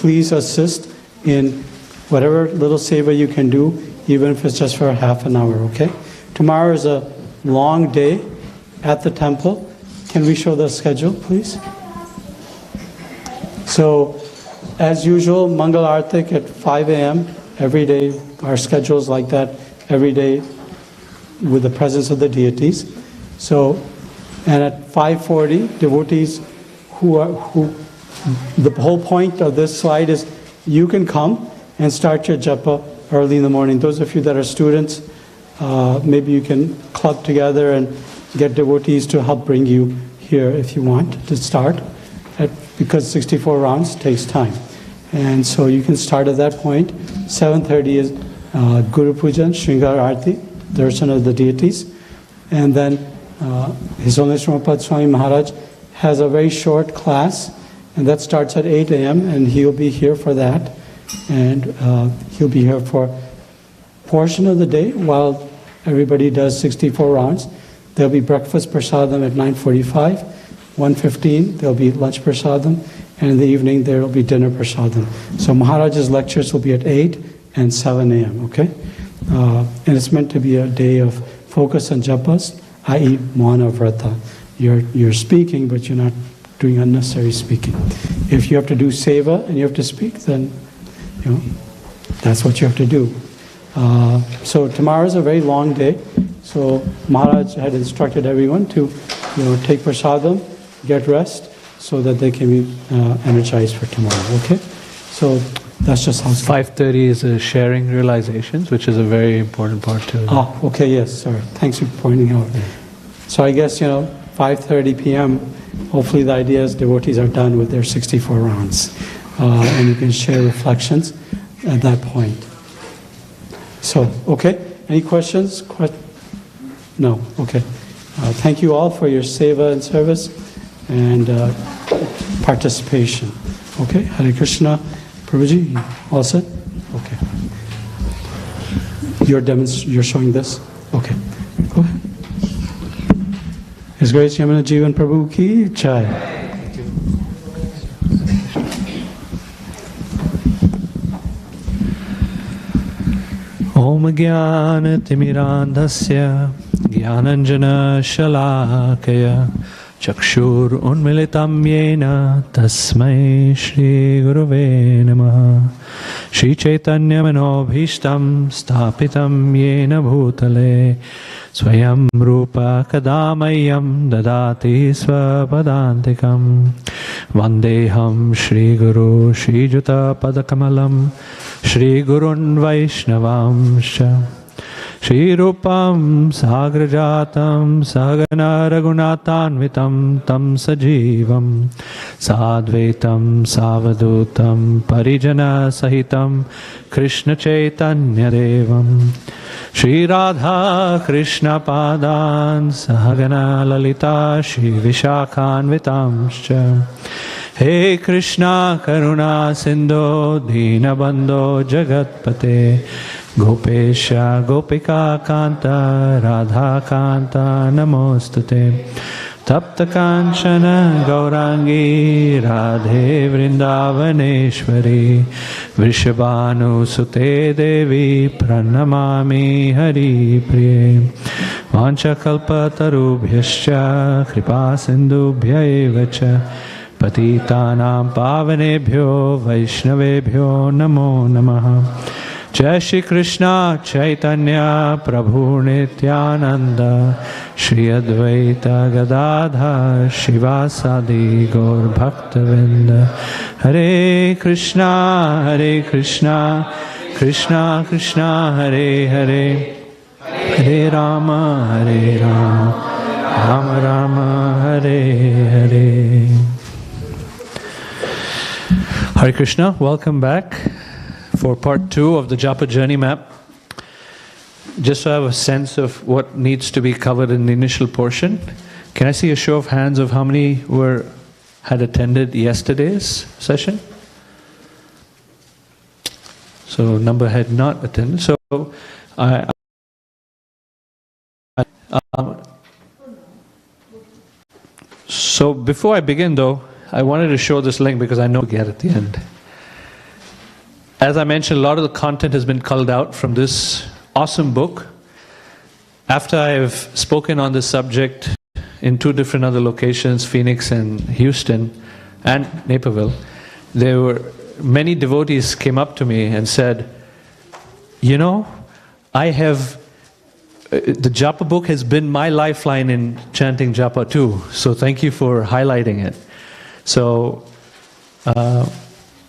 please assist in whatever little seva you can do, even if it's just for half an hour, okay? Tomorrow is a long day at the temple. Can we show the schedule, please? So, as usual, Mangal Artik at 5 a.m. every day. Our schedule is like that every day with the presence of the deities. So, and at 5:40, devotees the whole point of this slide is you can come and start your japa early in the morning. Those of you that are students, maybe you can club together and get devotees to help bring you here if you want to start, because 64 rounds takes time. And so you can start at that point. 7:30 is Guru Pujan, Shringar Arti, darshan of the deities. And then His Holiness Ramapad Swami Maharaj has a very short class, and that starts at 8 a.m. and he'll be here for that. And he'll be here for a portion of the day while everybody does 64 rounds. There'll be breakfast prasadam at 9:45, 1:15 there'll be lunch prasadam, and in the evening there will be dinner prasadam. So Maharaj's lectures will be at 8 and 7 a.m., okay? And it's meant to be a day of focus on japas, i.e. Mauna Vrata. You're speaking, but you're not doing unnecessary speaking. If you have to do seva and you have to speak, then that's what you have to do. So tomorrow is a very long day. So Maharaj had instructed everyone to take prasadam, get rest, so that they can be energized for tomorrow. Okay? So that's just how it's 5:30 is a sharing realizations, which is a very important part too. Okay, yes, sorry. Thanks for pointing out. So I guess 5:30 p.m. Hopefully the idea is devotees are done with their 64 rounds, and you can share reflections at that point. So, okay, any questions? No, okay. Thank you all for your seva and service and participation. Okay, Hare Krishna. Prabhuji, all set? Okay. You're showing this? Okay, go ahead. His Grace Yamuna Jivan Prabhu ki jai. Om Jnana Timirandhasya Jnananjana Shalakaya Chakshur Unmilitam Yena Tasmai Shri Gurave Namaha Shri Chaitanya Manobhishtam Stapitam Yena Bhutale Swayam Rupa Kadamayam Dadati Svapadantikam Vandeham Shri Guru Shri Juta Padakamalam Shri Gurun Vaishnavamsha Shri Rupam Sagrajatam Sagana Ragunatanvitam Tam Sajivam Sadvaitam Savadutam Parijana Sahitam Krishna Chaitanya Devam Shri Radha Krishna Padan Sahagana Lalita Shri Vishakhanvitamscha He Krishna Karuna Sindho Dinabandho Jagatpate Gopesha Gopika Kanta Radha Kanta Namostute Tapta Kanchana Gaurangi Radhe Vrindavaneshwari Vrishabhanu Sute Devi Pranamami Hari Priye Vancha Kalpatarubhyascha Kripa Sindhubhya Evacha Patitanam Pavanebhyo Vaishnavebhyo Namo Namaha Jai Shri Krishna Chaitanya Prabhu Nityananda Shri Advaita Gadadhar Shivasadi Gaur Bhaktavinda Hare Krishna Krishna Krishna Hare Hare Hare Rama Rama Rama Hare Hare. Hare Krishna, welcome back for part 2 of the Japa journey map. Just so I have a sense of what needs to be covered in the initial portion, can I see a show of hands of how many had attended yesterday's session? So number had not attended. So so before I begin though, I wanted to show this link because I know we'll get at the end. As I mentioned, a lot of the content has been culled out from this awesome book. After I've spoken on this subject in 2 different other locations, Phoenix and Houston and Naperville, there were many devotees came up to me and said, you know, the Japa book has been my lifeline in chanting Japa too, so thank you for highlighting it. So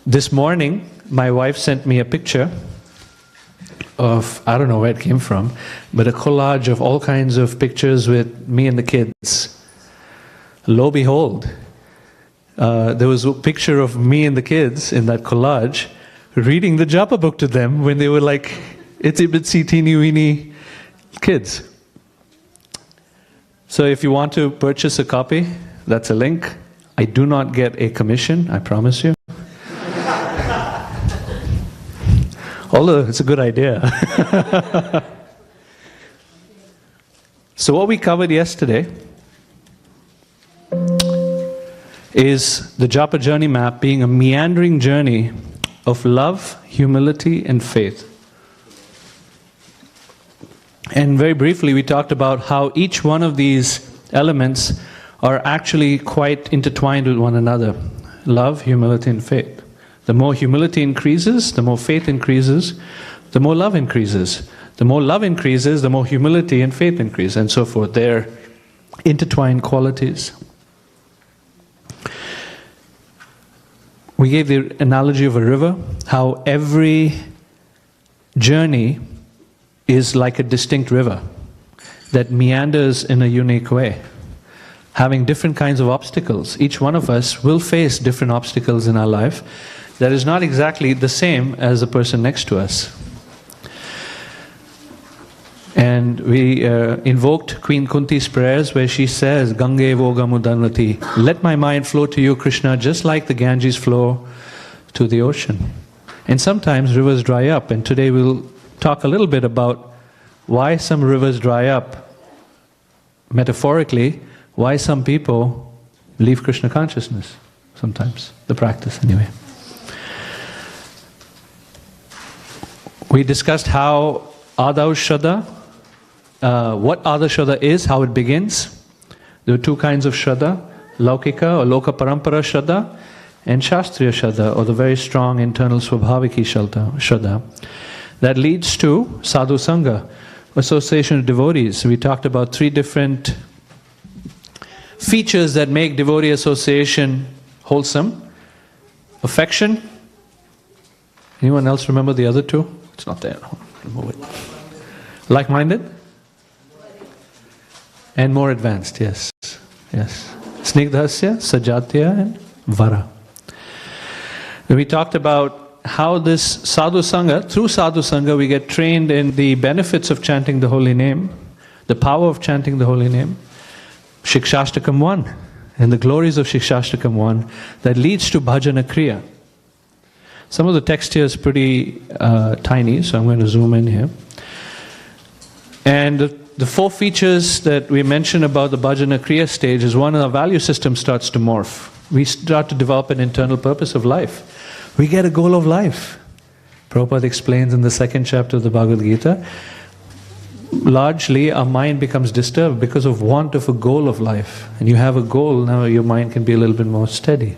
this morning, my wife sent me a picture of, I don't know where it came from, but a collage of all kinds of pictures with me and the kids. Lo behold, there was a picture of me and the kids in that collage reading the Japa book to them when they were like itsy-bitsy teeny-weeny kids. So if you want to purchase a copy, that's a link. I do not get a commission, I promise you. Although it's a good idea. So what we covered yesterday is the Japa journey map being a meandering journey of love, humility, and faith. And very briefly, we talked about how each one of these elements are actually quite intertwined with one another. Love, humility, and faith. The more humility increases, the more faith increases, the more love increases. The more love increases, the more humility and faith increase, and so forth. They're intertwined qualities. We gave the analogy of a river, how every journey is like a distinct river that meanders in a unique way, having different kinds of obstacles. Each one of us will face different obstacles in our life that is not exactly the same as the person next to us. And we invoked Queen Kunti's prayers where she says, Gange voga mudanvati, let my mind flow to you, Krishna, just like the Ganges flow to the ocean. And sometimes rivers dry up, and today we'll talk a little bit about why some rivers dry up, metaphorically, why some people leave Krishna consciousness, sometimes, the practice anyway. We discussed how Adav Shraddha, what Adav Shraddha is, how it begins. There are 2 kinds of Shraddha, Laukika or Loka Parampara Shraddha, and Shastriya Shraddha, or the very strong internal Swabhaviki Shraddha. That leads to Sadhu Sangha, association of devotees. We talked about 3 different features that make devotee association wholesome. Affection. Anyone else remember the other 2? It's not there. Remove it. Like-minded? And more advanced, yes. Yes. Snigdhasya, Sajatya, and Vara. And we talked about how this Sadhu Sangha, through Sadhu Sangha, we get trained in the benefits of chanting the holy name, the power of chanting the holy name. Shikshashtakam 1, and the glories of Shikshashtakam 1, that leads to Bhajana Kriya. Some of the text here is pretty tiny, so I'm going to zoom in here. And the 4 features that we mentioned about the Bhajana Kriya stage is, one, our value system starts to morph. We start to develop an internal purpose of life. We get a goal of life. Prabhupada explains in the 2nd chapter of the Bhagavad Gita, largely our mind becomes disturbed because of want of a goal of life. And you have a goal, now your mind can be a little bit more steady.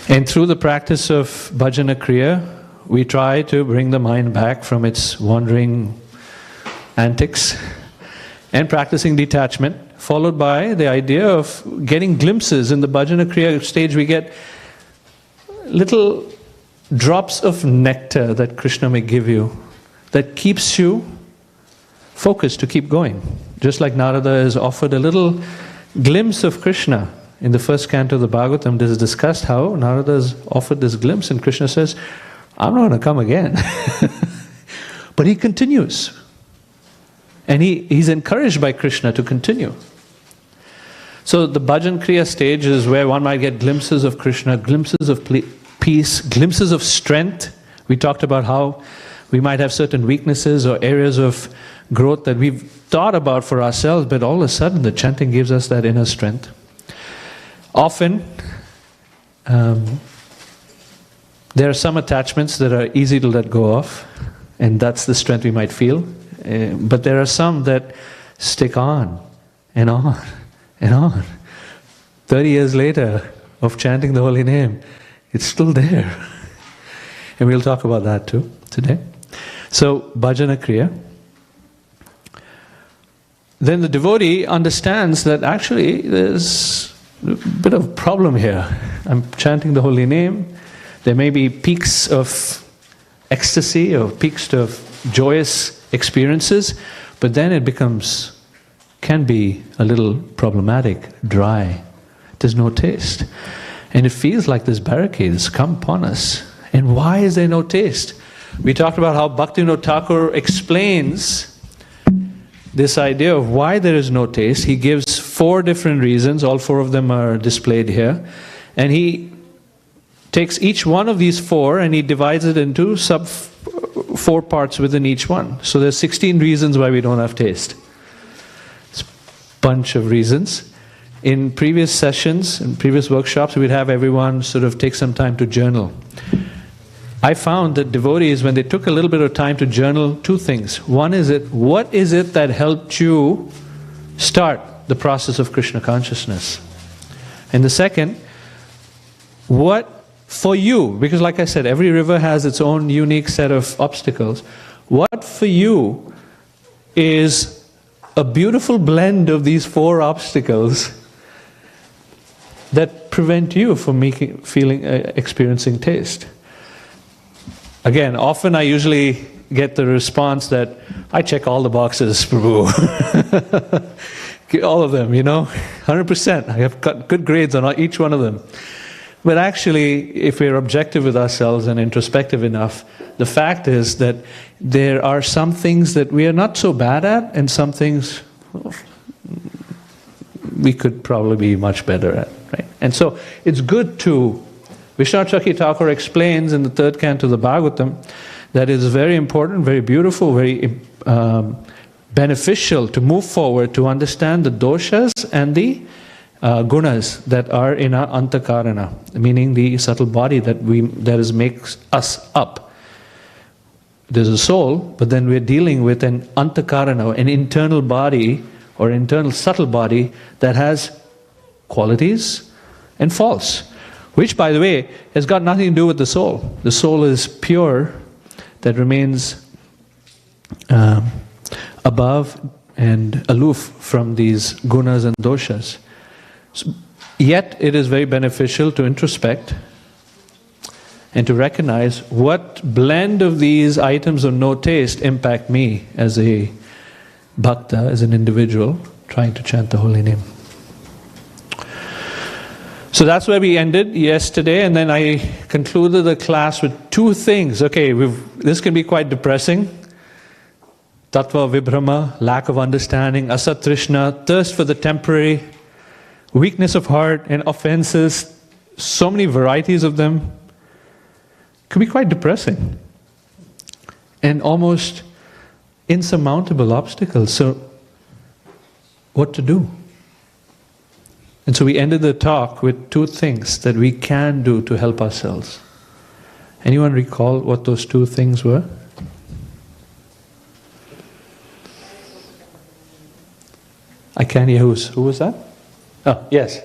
And through the practice of Bhajana Kriya, we try to bring the mind back from its wandering antics and practicing detachment, followed by the idea of getting glimpses. In the Bhajana Kriya stage, we get little drops of nectar that Krishna may give you that keeps you focused to keep going. Just like Narada is offered a little glimpse of Krishna. In the 1st canto of the Bhagavatam, this is discussed how Narada is offered this glimpse and Krishna says, I'm not going to come again. But he continues. And he's encouraged by Krishna to continue. So the Bhajan Kriya stage is where one might get glimpses of Krishna, glimpses of peace, glimpses of strength. We talked about how we might have certain weaknesses or areas of growth that we've thought about for ourselves, but all of a sudden the chanting gives us that inner strength. Often, there are some attachments that are easy to let go of, and that's the strength we might feel. But there are some that stick on and on and on. 30 years later of chanting the holy name, it's still there. And we'll talk about that too today. So, bhajana kriya. Then the devotee understands that actually there's a bit of a problem here. I'm chanting the holy name. There may be peaks of ecstasy or peaks of joyous experiences, but then it can be a little problematic, dry. There's no taste. And it feels like this barricade has come upon us. And why is there no taste? We talked about how Bhaktivinoda Thakur explains this idea of why there is no taste. He gives 4 different reasons. All 4 of them are displayed here. And he takes each one of these 4 and he divides it into 4 parts within each one. So there's 16 reasons why we don't have taste. It's a bunch of reasons. In previous sessions, in previous workshops, we'd have everyone sort of take some time to journal. I found that devotees, when they took a little bit of time to journal, 2 things. One is what is it that helped you start the process of Krishna consciousness? And the second, what for you, because like I said, every river has its own unique set of obstacles. What for you is a beautiful blend of these 4 obstacles that prevent you from experiencing taste? Again, often I usually get the response that I check all the boxes, Prabhu. All of them, 100%. I have got good grades on each one of them. But actually, if we're objective with ourselves and introspective enough, the fact is that there are some things that we are not so bad at, and some things we could probably be much better at, right? And so it's good to, Vishwanath Chakravarti Thakur explains in the 3rd canto of the Bhagavatam that it is very important, very beautiful, very beneficial to move forward to understand the doshas and the gunas that are in our antakarana, meaning the subtle body that makes us up. There's a soul, but then we're dealing with an antakarana, an internal body or internal subtle body that has qualities and faults, which, by the way, has got nothing to do with the soul. The soul is pure, that remains above and aloof from these gunas and doshas. Yet it is very beneficial to introspect and to recognize what blend of these items of no taste impact me as a bhakta, as an individual trying to chant the holy name. So that's where we ended yesterday, and then I concluded the class with 2 things. Okay, this can be quite depressing. Tattva vibhrama, lack of understanding, asat trishna, thirst for the temporary, weakness of heart and offenses, so many varieties of them. It can be quite depressing and almost insurmountable obstacles. So, what to do? And so we ended the talk with 2 things that we can do to help ourselves. Anyone recall what those 2 things were? I can't hear who was that? Oh, yes.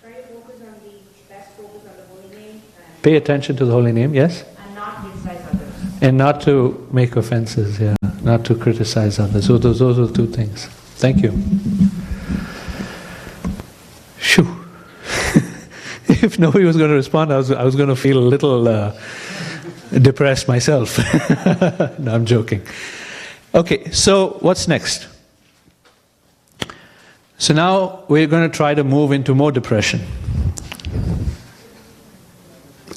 Try to focus on best focus on the holy name. Pay attention to the holy name, yes? And not criticize others. And not to make offenses, yeah. Not to criticize others. So those are the 2 things. Thank you. Shoo. If nobody was going to respond, I was going to feel a little depressed myself. No, I'm joking. Okay, so what's next? So now we're going to try to move into more depression.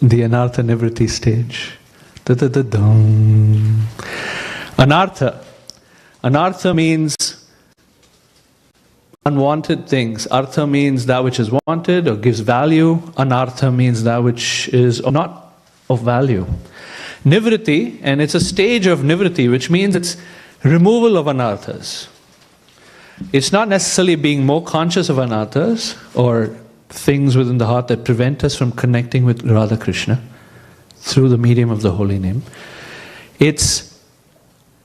The anartha nivritti stage. Da-da-da-dum. Anartha. Anartha means unwanted things. Artha means that which is wanted or gives value. Anartha means that which is not of value. Nivritti, and it's a stage of nivritti, which means it's removal of anarthas. It's not necessarily being more conscious of anarthas or things within the heart that prevent us from connecting with Radha Krishna through the medium of the holy name.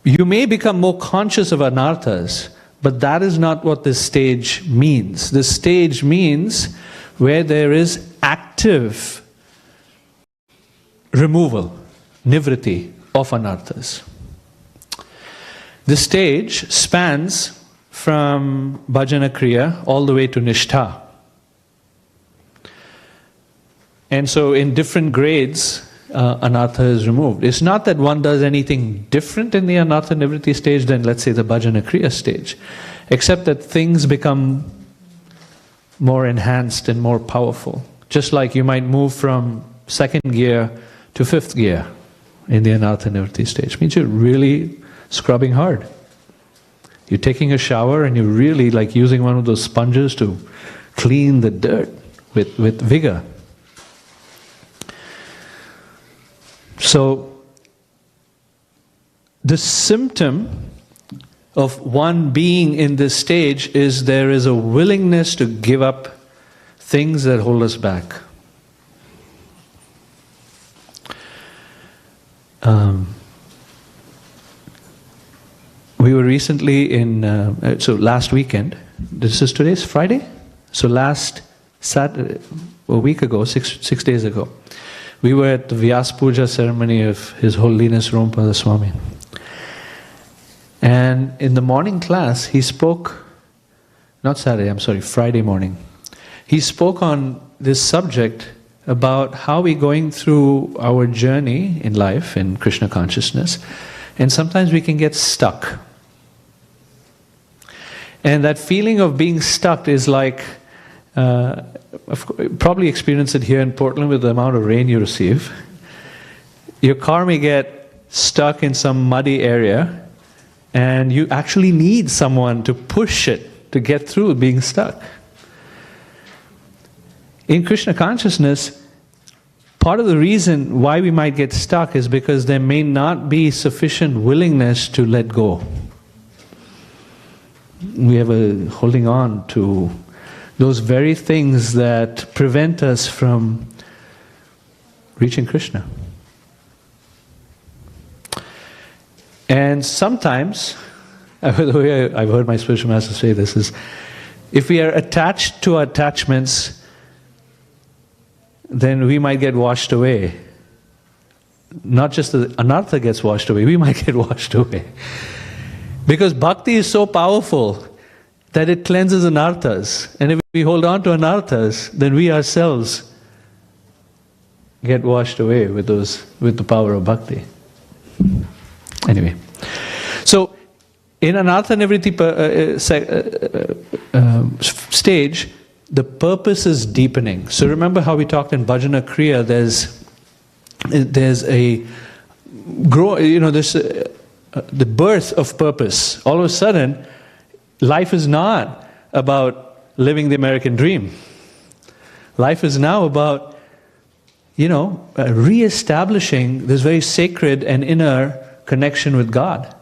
You may become more conscious of anarthas, but that is not what this stage means. This stage means where there is active removal, nivritti, of anarthas. This stage spans from bhajana kriya all the way to nishtha. And so in different grades, anartha is removed. It's not that one does anything different in the anartha nivritti stage than, let's say, the bhajana kriya stage, except that things become more enhanced and more powerful. Just like you might move from second gear to fifth gear in the anartha nivritti stage. It means you're really scrubbing hard. You're taking a shower and you're really like using one of those sponges to clean the dirt with vigor. So, the symptom of one being in this stage is there is a willingness to give up things that hold us back. We were recently so last weekend, today's Friday? So last Saturday, a week ago, six days ago, we were at the Vyas Puja ceremony of His Holiness Rompada Swami. And in the morning class, he spoke, Friday morning. He spoke on this subject about how we're going through our journey in life, in Krishna consciousness, and sometimes we can get stuck. And that feeling of being stuck is like, probably experience it here in Portland with the amount of rain you receive. Your car may get stuck in some muddy area, and you actually need someone to push it to get through being stuck. In Krishna consciousness, part of the reason why we might get stuck is because there may not be sufficient willingness to let go. We have a holding on to those very things that prevent us from reaching Krishna. And sometimes, I've heard my spiritual master say this, is if we are attached to our attachments, then we might get washed away. Not just the anartha gets washed away, we might get washed away. Because bhakti is so powerful that it cleanses anarthas. And if we hold on to anarthas, then we ourselves get washed away with the power of bhakti. Anyway, so in anartha nivritti stage, the purpose is deepening. So remember how we talked in bhajana kriya, there's a the birth of purpose. All of a sudden, life is not about living the American dream. Life is now about, re-establishing this very sacred and inner connection with God.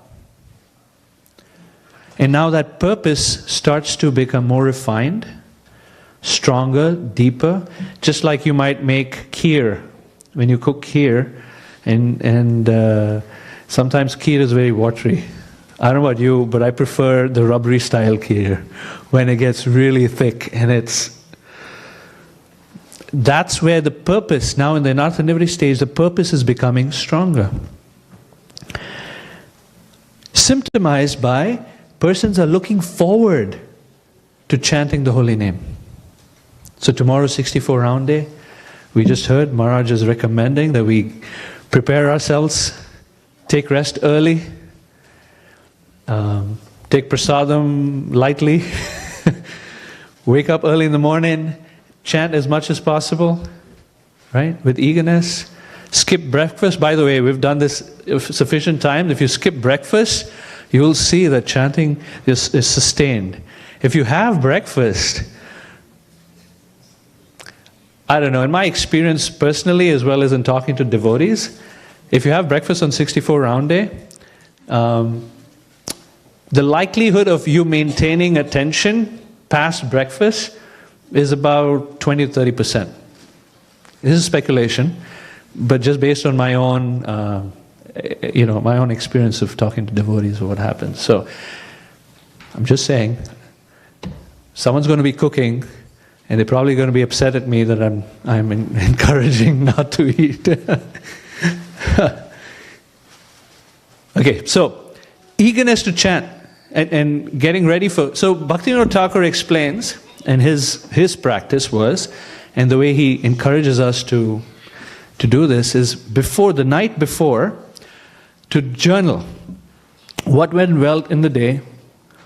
And now that purpose starts to become more refined, stronger, deeper, just like you might make kheer. When you cook kheer, and sometimes kheer is very watery. I don't know about you, but I prefer the rubbery style kheer when it gets really thick, and that's where the purpose, now in the anartha nivritti stage, the purpose is becoming stronger. Symptomized by persons are looking forward to chanting the holy name. So tomorrow, 64 round day, we just heard Maharaj is recommending that we prepare ourselves, take rest early, take prasadam lightly, wake up early in the morning, chant as much as possible, right, with eagerness. Skip breakfast. By the way, we've done this sufficient time. If you skip breakfast, you will see that chanting is sustained. If you have breakfast, I don't know, in my experience personally, as well as in talking to devotees, if you have breakfast on 64 round day, the likelihood of you maintaining attention past breakfast is about 20 to 30%. This is speculation, but just based on my own, my own experience of talking to devotees of what happens. So, I'm just saying, someone's going to be cooking, and they're probably going to be upset at me that I'm encouraging not to eat. Okay, so eagerness to chant and getting ready for. So Bhaktivinoda Thakur explains, and his practice was, and the way he encourages us to do this is the night before, to journal what went well in the day,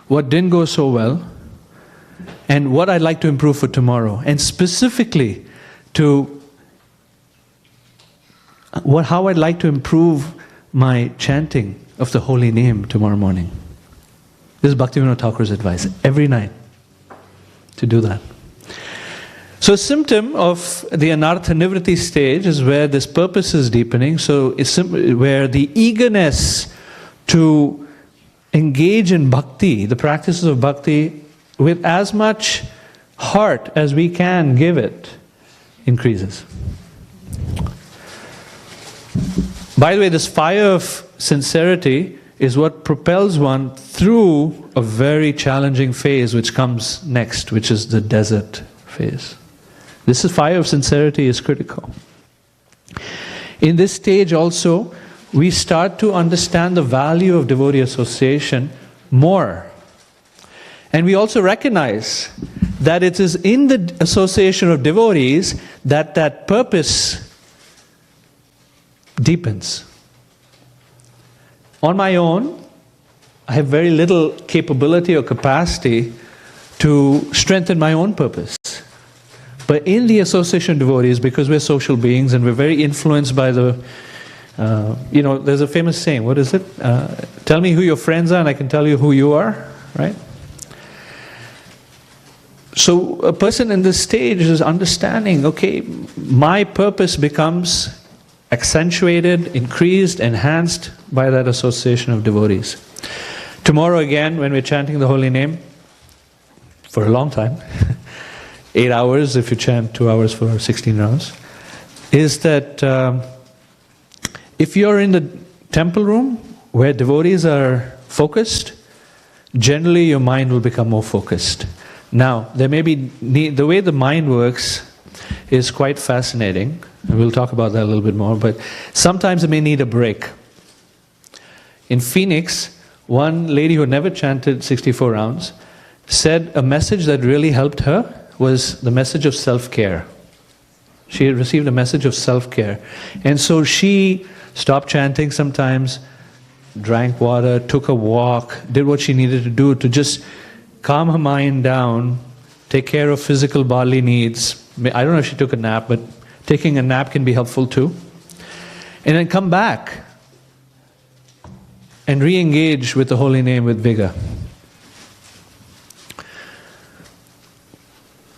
what didn't go so well, and what I'd like to improve for tomorrow, and specifically to how I'd like to improve my chanting of the holy name tomorrow morning. This is Bhaktivinoda Thakur's advice, every night, to do that. So a symptom of the anartha nivritti stage is where this purpose is deepening, so it's where the eagerness to engage in bhakti, the practices of bhakti, with as much heart as we can give it, increases. By the way, this fire of sincerity is what propels one through a very challenging phase which comes next, which is the desert phase. This fire of sincerity is critical. In this stage also, we start to understand the value of devotee association more. And we also recognize that it is in the association of devotees that purpose deepens. On my own, I have very little capability or capacity to strengthen my own purpose. But in the association of devotees, because we're social beings and we're very influenced by the, there's a famous saying, what is it? Tell me who your friends are and I can tell you who you are, right? So a person in this stage is understanding, okay, my purpose becomes accentuated, increased, enhanced by that association of devotees. Tomorrow again, when we're chanting the holy name, for a long time, 8 hours if you chant 2 hours for 16 hours, is that if you're in the temple room where devotees are focused, generally your mind will become more focused. Now, there may be the way the mind works is quite fascinating, and we'll talk about that a little bit more, but sometimes it may need a break. In Phoenix, one lady who never chanted 64 rounds said a message that really helped her was the message of self-care. She had received a message of self-care. And so she stopped chanting sometimes, drank water, took a walk, did what she needed to do to just calm her mind down, take care of physical bodily needs. I don't know if she took a nap, but taking a nap can be helpful too. And then come back and re-engage with the holy name with vigor.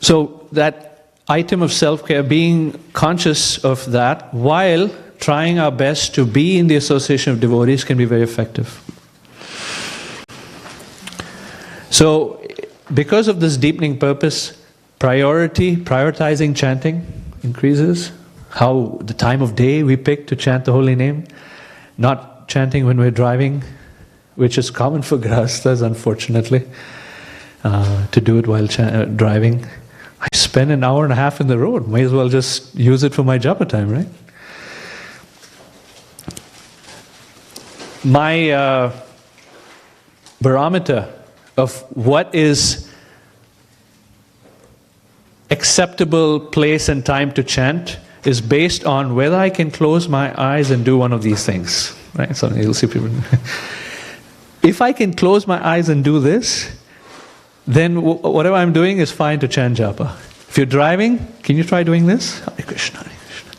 So that item of self-care, being conscious of that while trying our best to be in the association of devotees, can be very effective. So because of this deepening purpose, prioritizing chanting increases. How the time of day we pick to chant the holy name, not chanting when we're driving, which is common for grahasthas, unfortunately, to do it while driving. I spend an hour and a half in the road. May as well just use it for my japa time, right? My barometer of what is acceptable place and time to chant is based on whether I can close my eyes and do one of these things, right? So you'll see people. If I can close my eyes and do this, then whatever I'm doing is fine to chant japa. If you're driving, can you try doing this? Hare Krishna, Hare Krishna.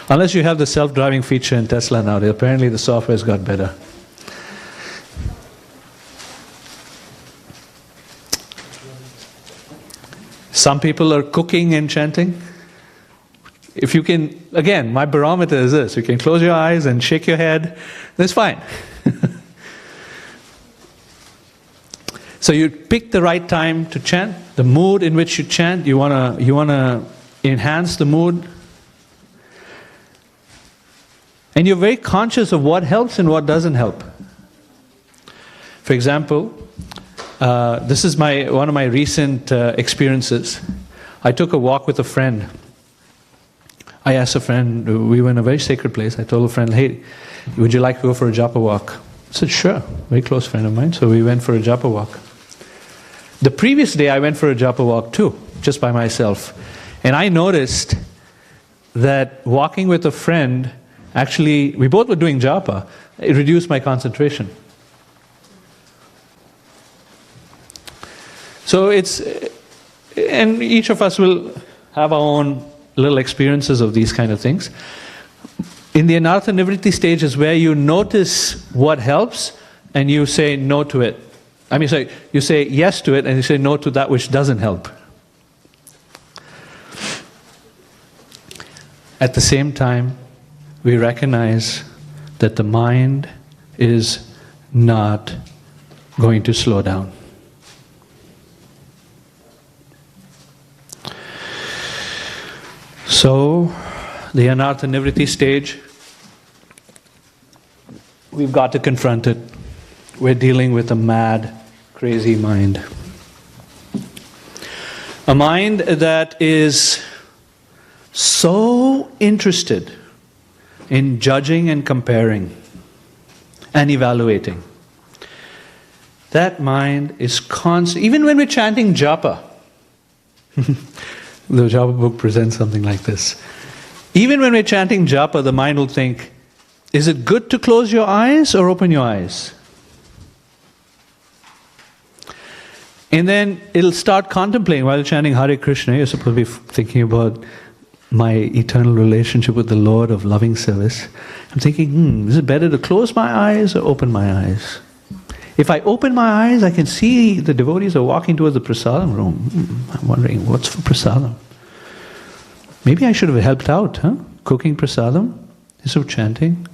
Unless you have the self-driving feature in Tesla nowadays. Apparently the software's got better. Some people are cooking and chanting. If you can, again, my barometer is this. You can close your eyes and shake your head. That's fine. So you pick the right time to chant, the mood in which you chant. You wanna enhance the mood, and you're very conscious of what helps and what doesn't help. For example, this is one of my recent experiences. I took a walk with a friend. I asked a friend, we were in a very sacred place. I told a friend, hey, would you like to go for a Japa walk? I said, sure, very close friend of mine. So we went for a Japa walk. The previous day I went for a Japa walk too, just by myself. And I noticed that walking with a friend, actually, we both were doing Japa, it reduced my concentration. So and each of us will have our own little experiences of these kind of things. In the Anartha Nivritti stage is where you notice what helps and you say no to it. I mean, sorry, you say yes to it and you say no to that which doesn't help. At the same time, we recognize that the mind is not going to slow down. So, the Anartha Nivritti stage, we've got to confront it. We're dealing with a mad, crazy mind. A mind that is so interested in judging and comparing and evaluating. That mind is constant. Even when we're chanting Japa, the Japa book presents something like this. Even when we're chanting Japa, the mind will think, is it good to close your eyes or open your eyes? And then it'll start contemplating while chanting Hare Krishna. You're supposed to be thinking about my eternal relationship with the Lord of loving service. I'm thinking, is it better to close my eyes or open my eyes? If I open my eyes, I can see the devotees are walking towards the prasadam room. I'm wondering, what's for prasadam? Maybe I should have helped out, huh? Cooking prasadam instead of chanting.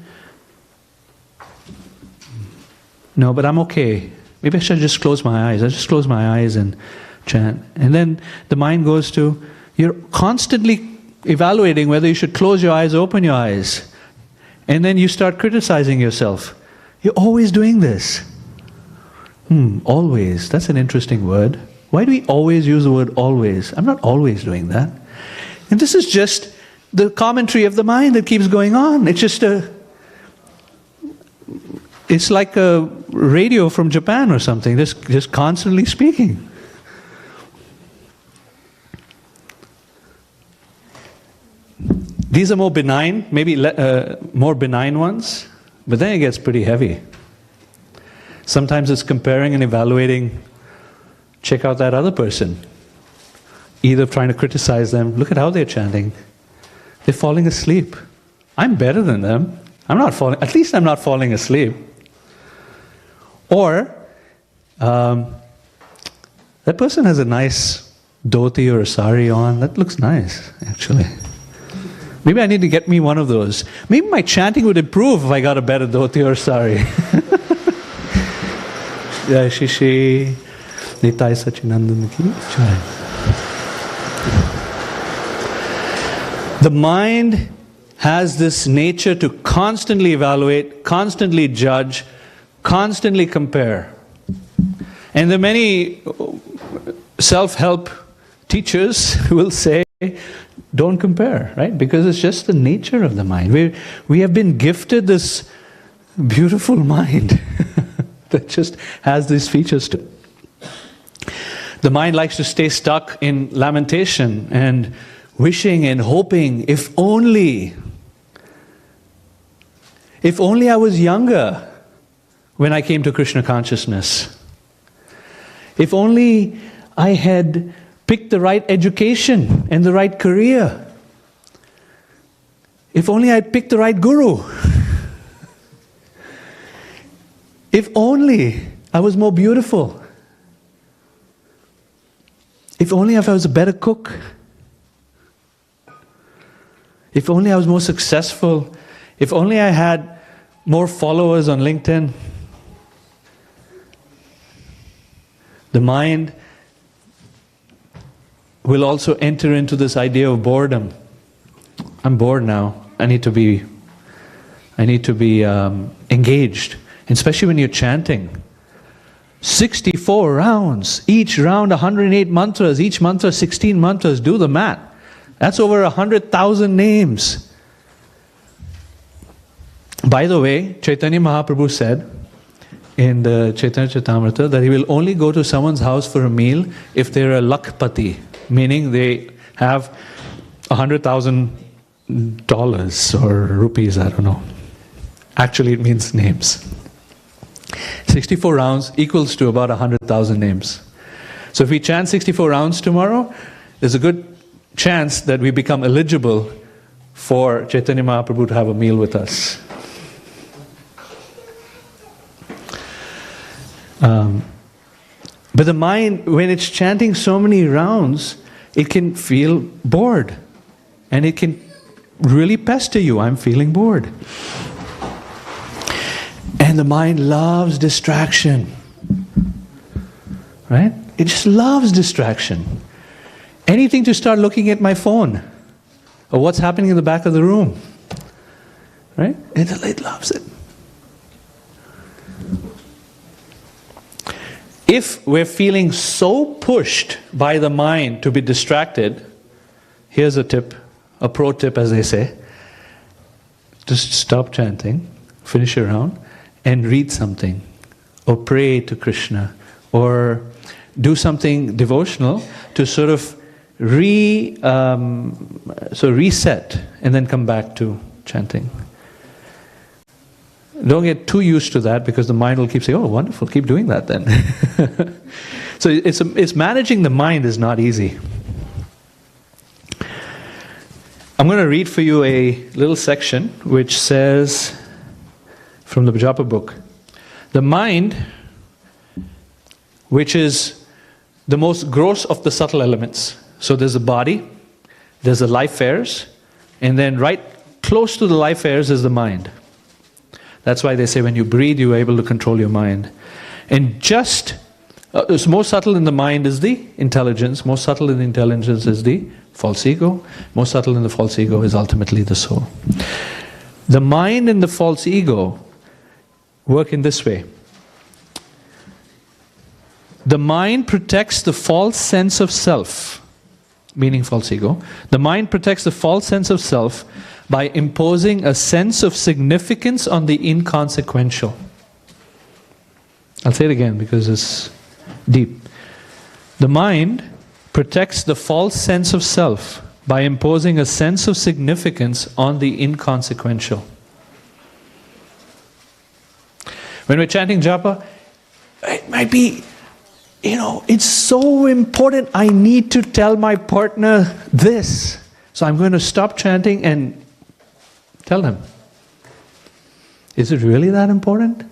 No, but I'm okay. Maybe I should just close my eyes. I just close my eyes and chant. And then the mind goes to, you're constantly evaluating whether you should close your eyes or open your eyes. And then you start criticizing yourself. You're always doing this. Always. That's an interesting word. Why do we always use the word always? I'm not always doing that. And this is just the commentary of the mind that keeps going on. It's just it's like a radio from Japan or something, just constantly speaking. These are more benign, maybe more benign ones, but then it gets pretty heavy. Sometimes it's comparing and evaluating. Check out that other person. Either trying to criticize them. Look at how they're chanting. They're falling asleep. I'm better than them. At least I'm not falling asleep. Or, that person has a nice dhoti or a sari on. That looks nice, actually. Maybe I need to get me one of those. Maybe my chanting would improve if I got a better dhoti or sari. Jai Shishi, Nitai Sachinandan ki jai. The mind has this nature to constantly evaluate, constantly judge, constantly compare. And the many self-help teachers will say, don't compare, right? Because it's just the nature of the mind. We have been gifted this beautiful mind that just has these features to it. The mind likes to stay stuck in lamentation and wishing and hoping, if only I was younger when I came to Krishna consciousness. If only I had picked the right education and the right career. If only I had picked the right guru. If only I was more beautiful. If only if I was a better cook. If only I was more successful. If only I had more followers on LinkedIn. The mind will also enter into this idea of boredom. I'm bored now. I need to be engaged. And especially when you're chanting. 64 rounds. Each round 108 mantras. Each mantra 16 mantras. Do the math. That's over 100,000 names. By the way, Chaitanya Mahaprabhu said in the Chaitanya Charitamrita that he will only go to someone's house for a meal if they're a lakpati, meaning they have $100,000 or rupees, I don't know. Actually, it means names. 64 rounds equals to about 100,000 names. So if we chant 64 rounds tomorrow, there's a good chance that we become eligible for Chaitanya Mahaprabhu to have a meal with us. But the mind, when it's chanting so many rounds, it can feel bored. And it can really pester you. I'm feeling bored. And the mind loves distraction. Right? It just loves distraction. Anything to start looking at my phone. Or what's happening in the back of the room. Right? It loves it. If we're feeling so pushed by the mind to be distracted, here's a tip, a pro tip as they say. Just stop chanting, finish your round, and read something. Or pray to Krishna. Or do something devotional to sort of reset and then come back to chanting. Don't get too used to that because the mind will keep saying, oh, wonderful, keep doing that then. So it's managing the mind is not easy. I'm going to read for you a little section which says, from the Japa book, the mind, which is the most gross of the subtle elements. So there's a body, there's the life airs, and then right close to the life airs is the mind. That's why they say when you breathe, you're able to control your mind. And just, most subtle in the mind is the intelligence, most subtle in the intelligence is the false ego, most subtle in the false ego is ultimately the soul. The mind and the false ego work in this way. The mind protects the false sense of self, meaning false ego. The mind protects the false sense of self by imposing a sense of significance on the inconsequential. I'll say it again because it's deep. The mind protects the false sense of self by imposing a sense of significance on the inconsequential. When we're chanting japa, it might be, it's so important, I need to tell my partner this. So I'm going to stop chanting and tell them. Is it really that important?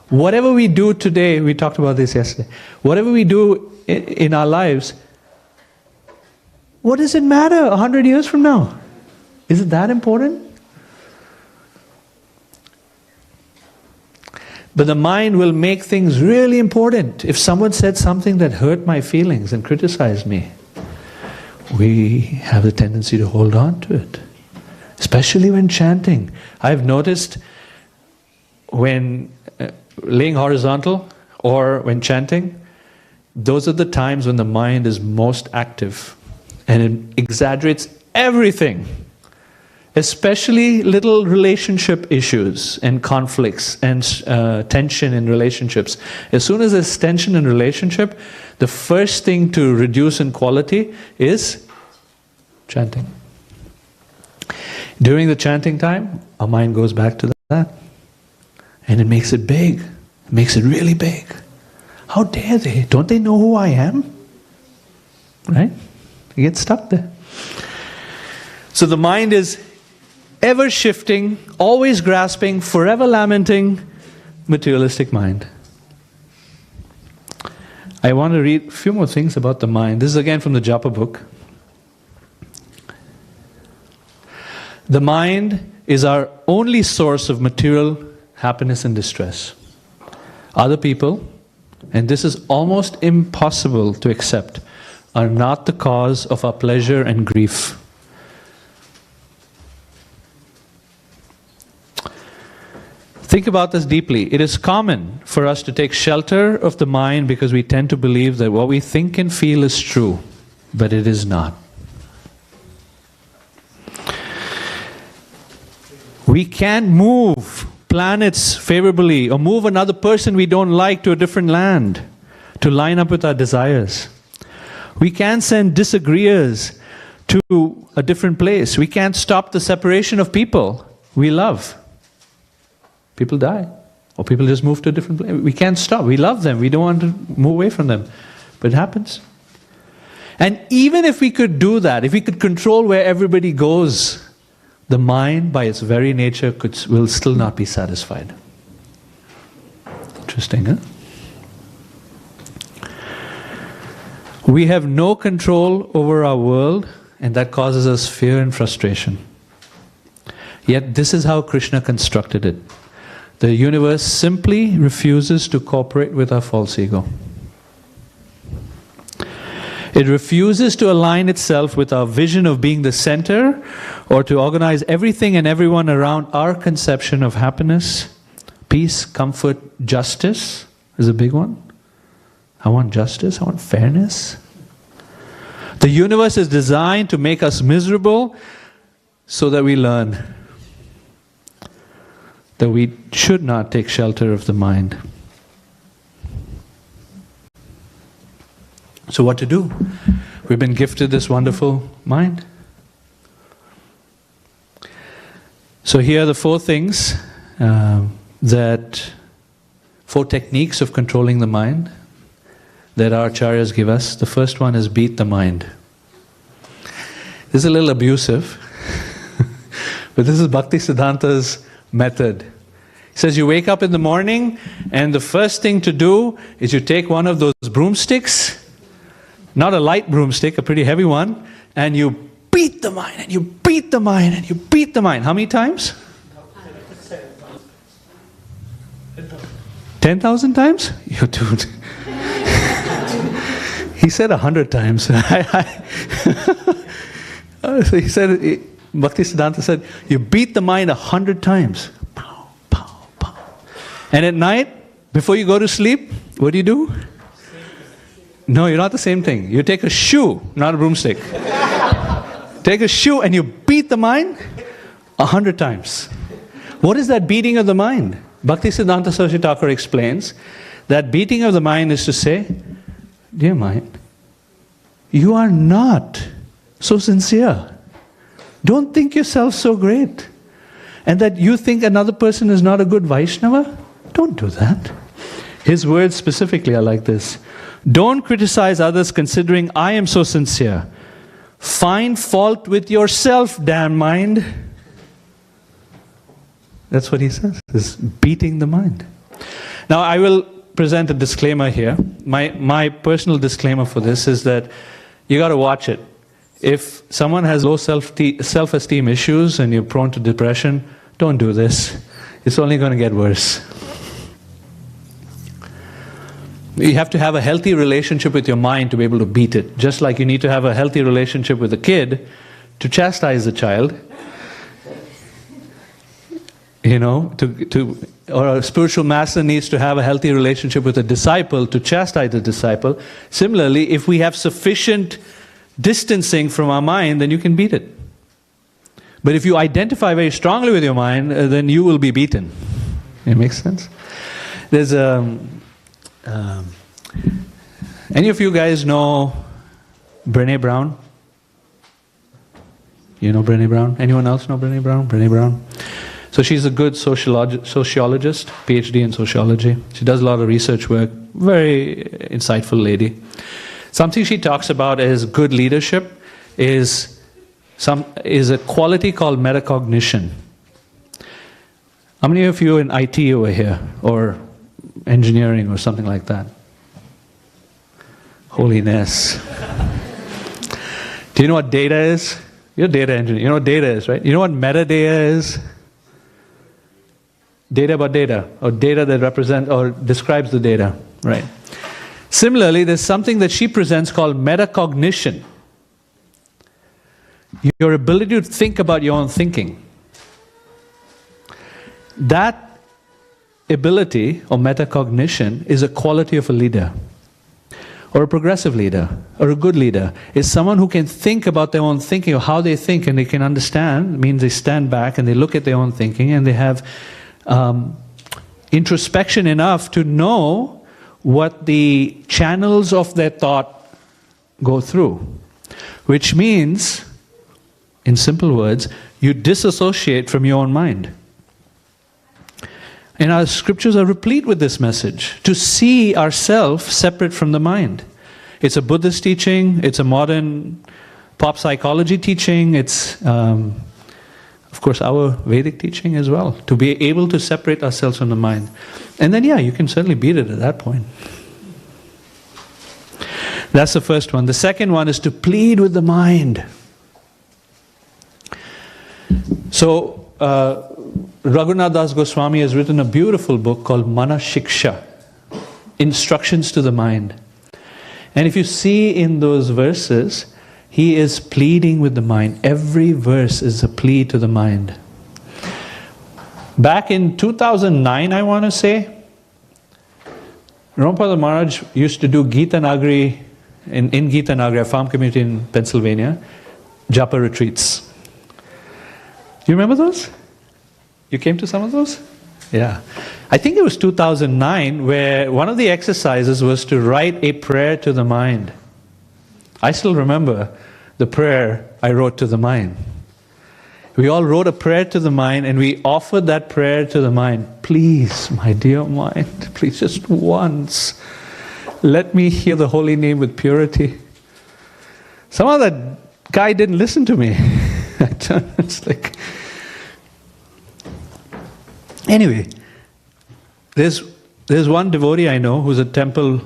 Whatever we do today, we talked about this yesterday, whatever we do in our lives, what does it matter 100 years from now? Is it that important? But the mind will make things really important. If someone said something that hurt my feelings and criticized me, we have the tendency to hold on to it. Especially when chanting. I've noticed when laying horizontal or when chanting, those are the times when the mind is most active and it exaggerates everything. Especially little relationship issues and conflicts and tension in relationships. As soon as there's tension in relationship, the first thing to reduce in quality is chanting. During the chanting time, our mind goes back to that. And it makes it big. It makes it really big. How dare they? Don't they know who I am? Right? You get stuck there. So the mind is ever shifting, always grasping, forever lamenting, materialistic mind. I want to read a few more things about the mind. This is again from the Japa book. The mind is our only source of material happiness and distress. Other people and this is almost impossible to accept, are not the cause of our pleasure and grief. Think about this deeply. It is common for us to take shelter of the mind because we tend to believe that what we think and feel is true, but it is not. We can't move planets favorably or move another person we don't like to a different land to line up with our desires. We can't send disagreeers to a different place. We can't stop the separation of people we love. People die, or people just move to a different place. We can't stop. We love them. We don't want to move away from them. But it happens. And even if we could do that, if we could control where everybody goes, the mind, by its very nature, will still not be satisfied. Interesting, huh? We have no control over our world, and that causes us fear and frustration. Yet this is how Krishna constructed it. The universe simply refuses to cooperate with our false ego. It refuses to align itself with our vision of being the center, or to organize everything and everyone around our conception of happiness, peace, comfort, justice is a big one. I want justice, I want fairness. The universe is designed to make us miserable so that we learn that we should not take shelter of the mind. So what to do? We've been gifted this wonderful mind. So here are the four things, four techniques of controlling the mind that our acharyas give us. The first one is beat the mind. This is a little abusive, but this is Bhaktisiddhanta's method. He says you wake up in the morning and the first thing to do is you take one of those broomsticks, not a light broomstick, a pretty heavy one, and you beat the mind, and you beat the mind, and you beat the mind. How many times? 10,000 times? You dude. He said 100 times. So he said, Bhaktisiddhanta said, you beat the mind 100 times. Pow, pow, pow. And at night, before you go to sleep, what do? No, you're not the same thing. You take a shoe, not a broomstick. Take a shoe and you beat the mind 100 times. What is that beating of the mind? Bhaktisiddhanta Saraswati Thakur explains that beating of the mind is to say, dear mind, you are not so sincere. Don't think yourself so great. And that you think another person is not a good Vaishnava? Don't do that. His words specifically are like this. Don't criticize others considering I am so sincere. Find fault with yourself, damn mind. That's what he says, is beating the mind. Now I will present a disclaimer here. My personal disclaimer for this is that you got to watch it. If someone has low self-esteem issues and you're prone to depression, don't do this. It's only going to get worse. You have to have a healthy relationship with your mind to be able to beat it. Just like you need to have a healthy relationship with a kid to chastise the child. You know, or a spiritual master needs to have a healthy relationship with a disciple to chastise the disciple. Similarly, if we have sufficient distancing from our mind, then you can beat it. But if you identify very strongly with your mind, then you will be beaten. It makes sense? There's any of you guys know Brené Brown? You know Brené Brown? Anyone else know Brené Brown? Brené Brown. So she's a good sociologist, PhD in sociology. She does a lot of research work. Very insightful lady. Something she talks about as good leadership is a quality called metacognition. How many of you in IT over here, or engineering or something like that? Holiness. Do you know what data is? You're a data engineer. You know what data is, right? You know what metadata is? Data about data, or data that represents or describes the data, right? Similarly, there's something that she presents called metacognition. Your ability to think about your own thinking. That ability or metacognition is a quality of a leader, or a progressive leader, or a good leader. Is someone who can think about their own thinking, or how they think, and they can understand. It means they stand back and they look at their own thinking, and they have introspection enough to know what the channels of their thought go through. Which means, in simple words, you disassociate from your own mind. And our scriptures are replete with this message, to see ourselves separate from the mind. It's a Buddhist teaching, it's a modern pop psychology teaching, it's, of course, our Vedic teaching as well, to be able to separate ourselves from the mind. And then, yeah, you can certainly beat it at that point. That's the first one. The second one is to plead with the mind. So, Raghunath Das Goswami has written a beautiful book called Mana Shiksha, Instructions to the Mind. And if you see in those verses, he is pleading with the mind. Every verse is a plea to the mind. Back in 2009, I want to say, Rampada Maharaj used to do Gita Nagari, in Gita Nagari, a farm community in Pennsylvania, Japa retreats. Do you remember those? You came to some of those? Yeah. I think it was 2009 where one of the exercises was to write a prayer to the mind. I still remember the prayer I wrote to the mind. We all wrote a prayer to the mind and we offered that prayer to the mind. Please, my dear mind, please just once, let me hear the holy name with purity. Somehow that guy didn't listen to me. It's like... Anyway, there's one devotee I know who's a temple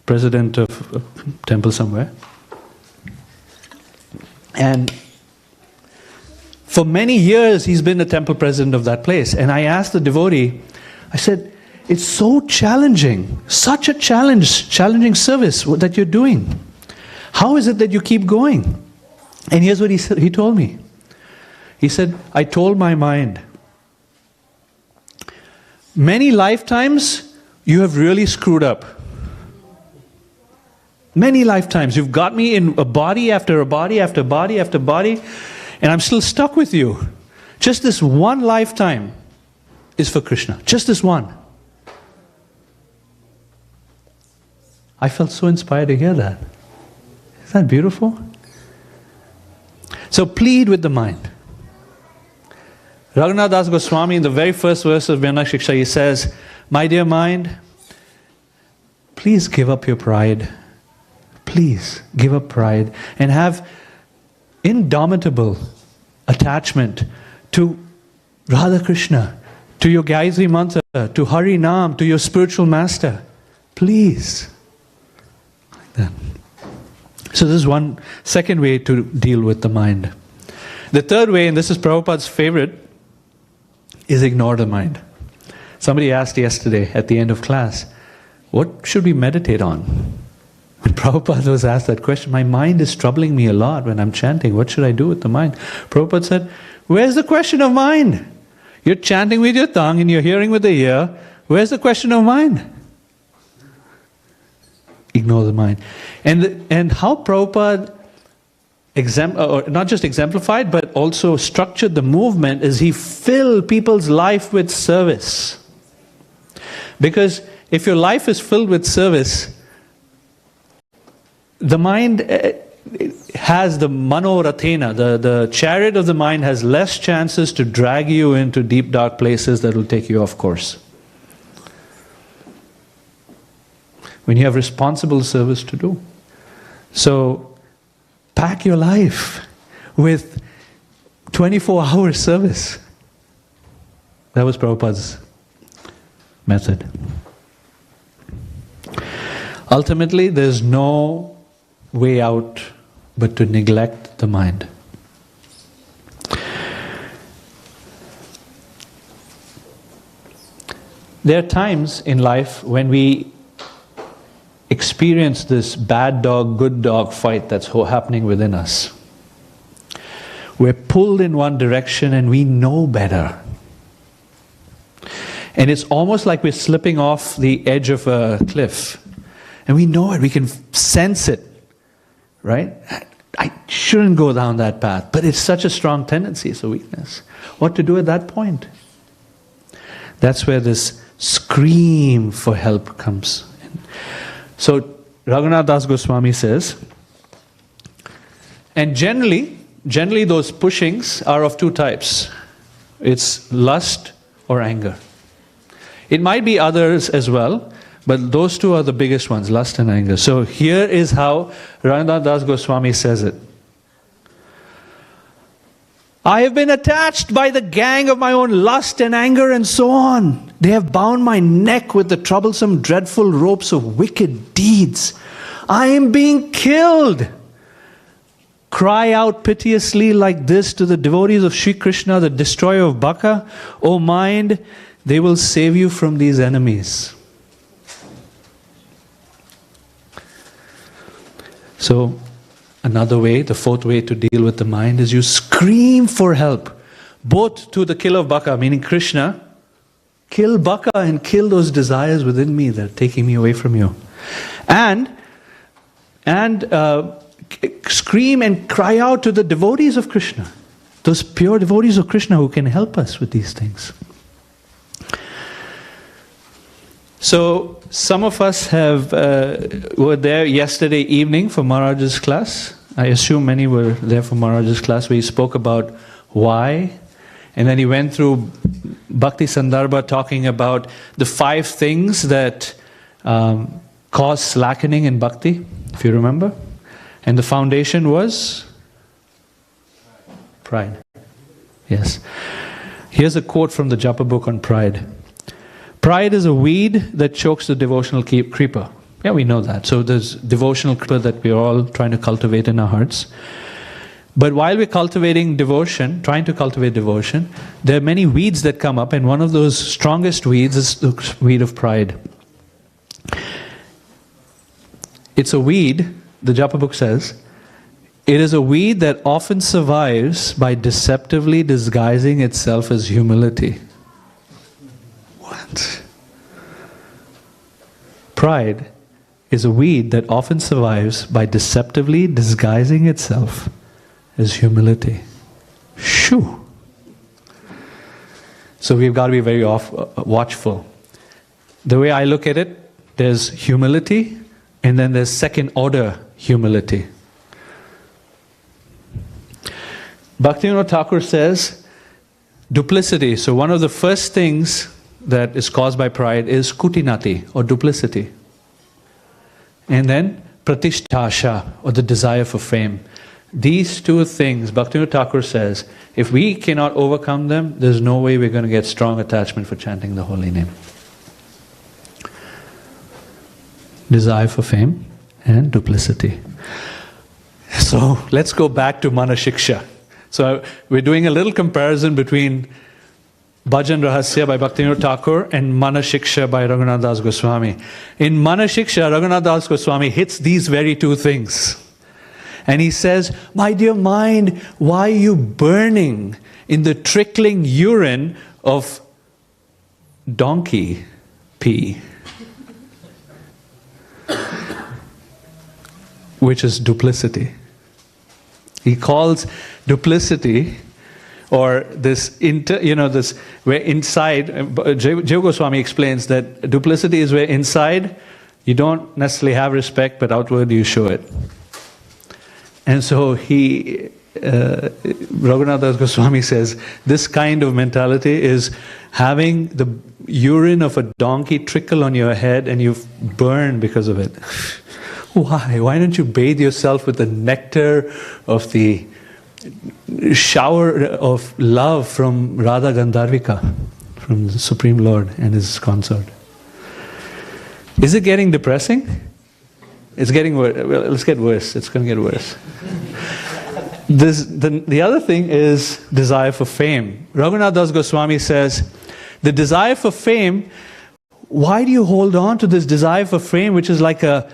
president of a temple somewhere. And for many years he's been the temple president of that place. And I asked the devotee, I said, it's so challenging, such a challenging service that you're doing. How is it that you keep going? And here's what he said. He told me. He said, I told my mind, many lifetimes you have really screwed up. Many lifetimes. You've got me in a body after a body after body after body, and I'm still stuck with you. Just this one lifetime is for Krishna. Just this one. I felt so inspired to hear that. Isn't that beautiful? So plead with the mind. Raghunath Das Goswami, in the very first verse of Mana Shiksha, he says, my dear mind, please give up your pride. Please give up pride and have indomitable attachment to Radha Krishna, to your Gayatri Mantra, to Hari Nam, to your spiritual master. Please. Like that. So this is one second way to deal with the mind. The third way, and this is Prabhupada's favorite, is ignore the mind. Somebody asked yesterday at the end of class, what should we meditate on? When Prabhupada was asked that question, my mind is troubling me a lot when I'm chanting. What should I do with the mind? Prabhupada said, where's the question of mind? You're chanting with your tongue and you're hearing with the ear. Where's the question of mind? Ignore the mind. And how Prabhupada not just exemplified, but also structured the movement is he filled people's life with service. Because if your life is filled with service, the mind has the manorathena, the chariot of the mind has less chances to drag you into deep dark places that will take you off course. When you have responsible service to do. So, pack your life with 24-hour service. That was Prabhupada's method. Ultimately, there's no way out but to neglect the mind. There are times in life when we experience this bad dog, good dog fight that's happening within us. We're pulled in one direction and we know better. And it's almost like we're slipping off the edge of a cliff. And we know it, we can sense it, right? I shouldn't go down that path, but it's such a strong tendency, it's a weakness. What to do at that point? That's where this scream for help comes in. So Raghunath Das Goswami says, and generally those pushings are of two types. It's lust or anger. It might be others as well, but those two are the biggest ones, lust and anger. So here is how Raghunath Das Goswami says it. I have been attached by the gang of my own lust and anger and so on. They have bound my neck with the troublesome, dreadful ropes of wicked deeds. I am being killed. Cry out piteously like this to the devotees of Sri Krishna, the destroyer of Baka. O mind, they will save you from these enemies. So, another way, the fourth way to deal with the mind is you scream for help. Both to the kill of Baka, meaning Krishna, kill Baka and kill those desires within me that are taking me away from you. And scream and cry out to the devotees of Krishna, those pure devotees of Krishna who can help us with these things. So some of us were there yesterday evening for Maharaj's class. I assume many were there for Maharaj's class, where he spoke about why, and then he went through Bhakti Sandarbha, talking about the 5 things that cause slackening in bhakti, if you remember. And the foundation was pride. Yes. Here's a quote from the Japa book on pride. Pride is a weed that chokes the devotional creeper. Yeah, we know that. So there's devotional creeper that we're all trying to cultivate in our hearts. But while we're cultivating devotion, trying to cultivate devotion, there are many weeds that come up, and one of those strongest weeds is the weed of pride. It's a weed, the Japa book says, it is a weed that often survives by deceptively disguising itself as humility. What? Pride is a weed that often survives by deceptively disguising itself as humility. Shoo! So we've got to be very watchful. The way I look at it, there's humility, and then there's second order humility. Bhaktivinoda Thakur says, duplicity. So one of the first things that is caused by pride is kutinati, or duplicity. And then pratisthasha, or the desire for fame. These two things, Bhaktivinoda Thakur says, if we cannot overcome them, there's no way we're going to get strong attachment for chanting the holy name. Desire for fame and duplicity. So let's go back to Manashiksha. So we're doing a little comparison between Bhajan Rahasya by Bhaktivinoda Thakur and Manashiksha by Raghunath Das Goswami. In Manashiksha, Raghunath Das Goswami hits these very two things. And he says, my dear mind, why are you burning in the trickling urine of donkey pee? Which is duplicity. He calls duplicity, or this, where inside, Jiva Goswami explains that duplicity is where inside you don't necessarily have respect, but outward you show it. And so Raghunath Das Goswami says, this kind of mentality is having the urine of a donkey trickle on your head and you burn because of it. Why? Why don't you bathe yourself with the nectar of the shower of love from Radha Gandharvika, from the Supreme Lord and His consort? Is it getting depressing? It's getting worse. Well, let's get worse. It's going to get worse. The other thing is desire for fame. Raghunath Das Goswami says, the desire for fame, Why do you hold on to this desire for fame, which is like a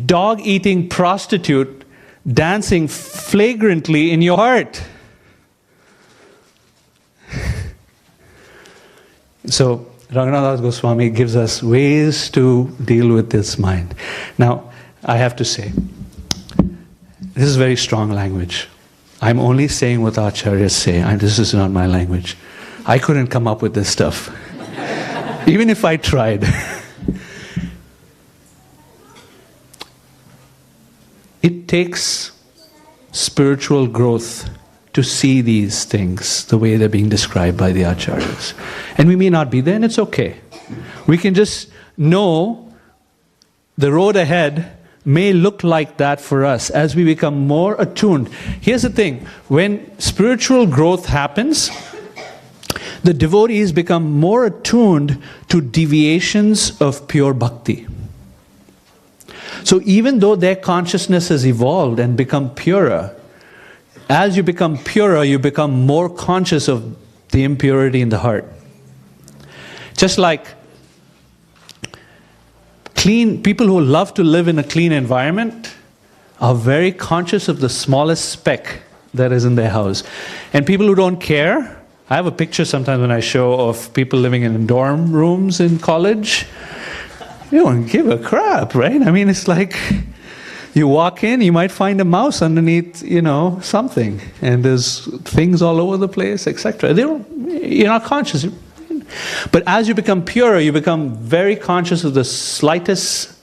dog-eating prostitute dancing flagrantly in your heart? So, Raghunath Goswami gives us ways to deal with this mind. Now, I have to say, this is very strong language. I'm only saying what acharyas say. This is not my language. I couldn't come up with this stuff, even if I tried. It takes spiritual growth to see these things the way they're being described by the acharyas. And we may not be there, and it's okay. We can just know the road ahead may look like that for us as we become more attuned. Here's the thing, when spiritual growth happens, the devotees become more attuned to deviations of pure bhakti. So even though their consciousness has evolved and become purer, as you become purer, you become more conscious of the impurity in the heart. Just like people who love to live in a clean environment are very conscious of the smallest speck that is in their house. And people who don't care, I have a picture sometimes when I show of people living in dorm rooms in college. You don't give a crap, right? I mean, it's like you walk in, you might find a mouse underneath, something. And there's things all over the place, etc. You're not conscious. But as you become purer, you become very conscious of the slightest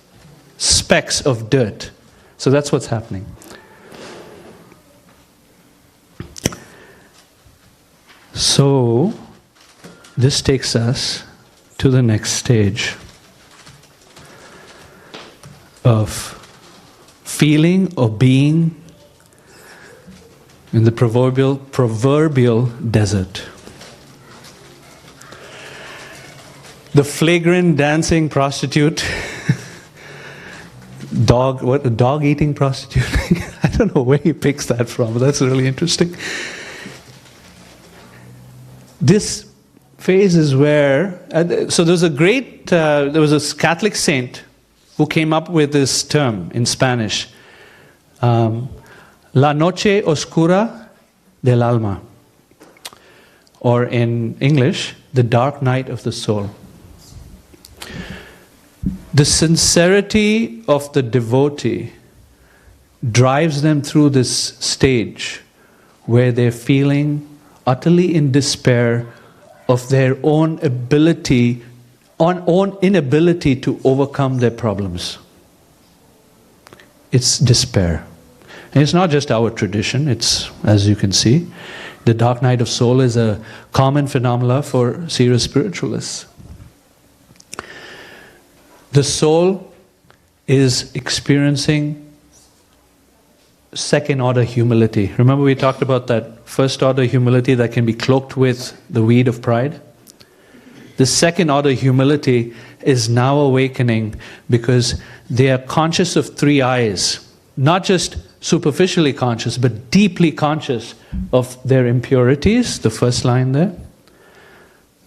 specks of dirt. So that's what's happening. So this takes us to the next stage of feeling or being in the proverbial desert. The flagrant dancing prostitute, dog-eating prostitute. I don't know where he picks that from, but that's really interesting. This phase is where, so there was a Catholic saint who came up with this term in Spanish, La noche oscura del alma, or in English, the dark night of the soul. The sincerity of the devotee drives them through this stage where they're feeling utterly in despair of their own inability to overcome their problems. It's despair. And it's not just our tradition, it's, as you can see, the dark night of soul is a common phenomena for serious spiritualists. The soul is experiencing second order humility. Remember we talked about that first order humility that can be cloaked with the weed of pride? The second order humility is now awakening because they are conscious of three eyes. Not just superficially conscious, but deeply conscious of their impurities, the first line there.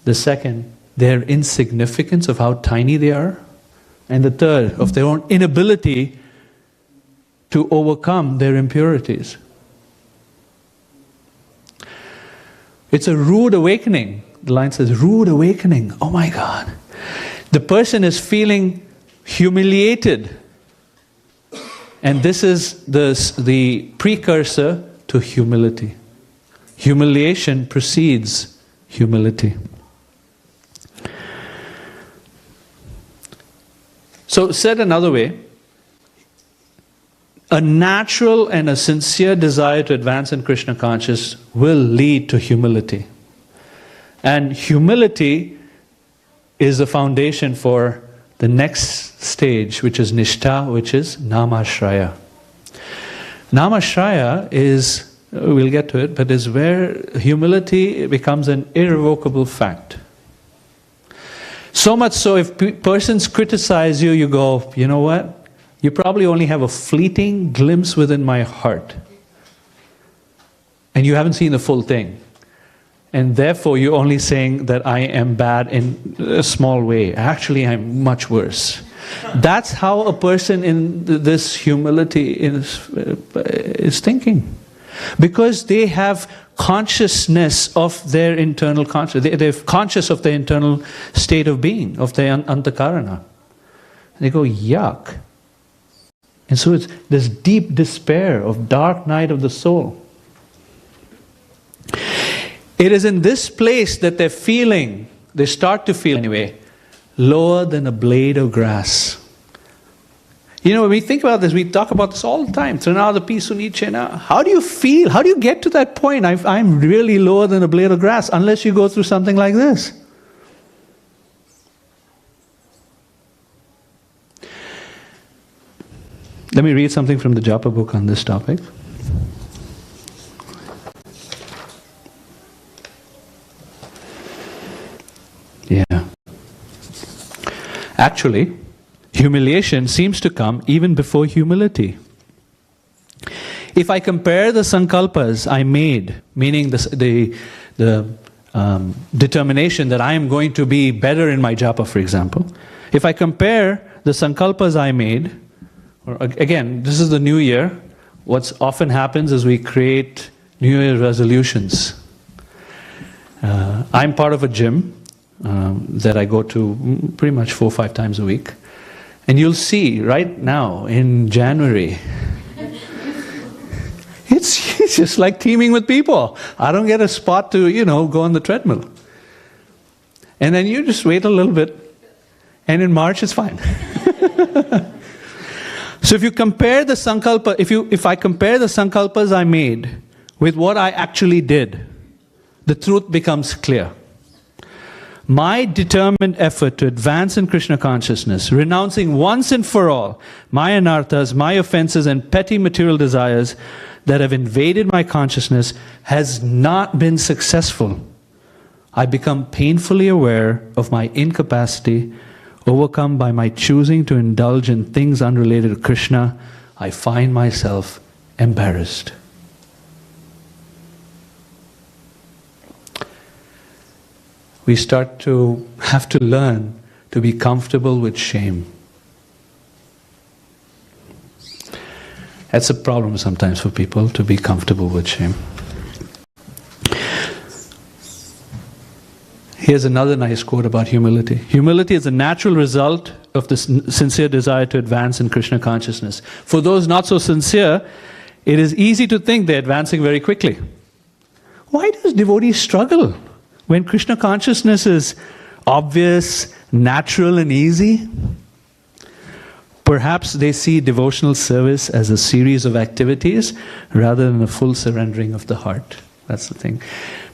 The second, their insignificance of how tiny they are. And the third, of their own inability to overcome their impurities. It's a rude awakening. The line says, rude awakening. Oh my God. The person is feeling humiliated. And this is the precursor to humility. Humiliation precedes humility. So said another way, a natural and a sincere desire to advance in Krishna consciousness will lead to humility. And humility is the foundation for the next stage, which is nishtha, which is namashraya. Namashraya is, we'll get to it, but is where humility becomes an irrevocable fact. So much so, if persons criticize you, you go, you know what? You probably only have a fleeting glimpse within my heart. And you haven't seen the full thing. and therefore you're only saying that I am bad in a small way. Actually, I'm much worse. That's how a person in this humility is thinking. Because they have consciousness of their internal consciousness. They're conscious of their internal state of being, of their antakarana. They go, yuck. And so it's this deep despair of dark night of the soul. It is in this place that they're feeling, they start to feel anyway, lower than a blade of grass. You know, when we think about this, we talk about this all the time. How do you feel? How do you get to that point? I'm really lower than a blade of grass, unless you go through something like this. Let me read something from the Japa book on this topic. Yeah. Actually, humiliation seems to come even before humility. If I compare the sankalpas I made, meaning the determination that I am going to be better in my japa, for example, if I compare the sankalpas I made, or again, this is the new year, what often happens is we create New Year resolutions. I'm part of a gym that I go to pretty much 4 or 5 times a week. And you'll see right now in January, it's just like teeming with people. I don't get a spot to, go on the treadmill. And then you just wait a little bit, and in March it's fine. So if you compare the sankalpa, if I compare the sankalpas I made with what I actually did, the truth becomes clear. My determined effort to advance in Krishna consciousness, renouncing once and for all my anarthas, my offenses and petty material desires that have invaded my consciousness has not been successful. I become painfully aware of my incapacity, overcome by my choosing to indulge in things unrelated to Krishna. I find myself embarrassed. We start to have to learn to be comfortable with shame. That's a problem sometimes for people, to be comfortable with shame. Here's another nice quote about humility. Humility is a natural result of the sincere desire to advance in Krishna consciousness. For those not so sincere, it is easy to think they're advancing very quickly. Why does devotees struggle when Krishna consciousness is obvious, natural and easy? Perhaps they see devotional service as a series of activities rather than a full surrendering of the heart. That's the thing.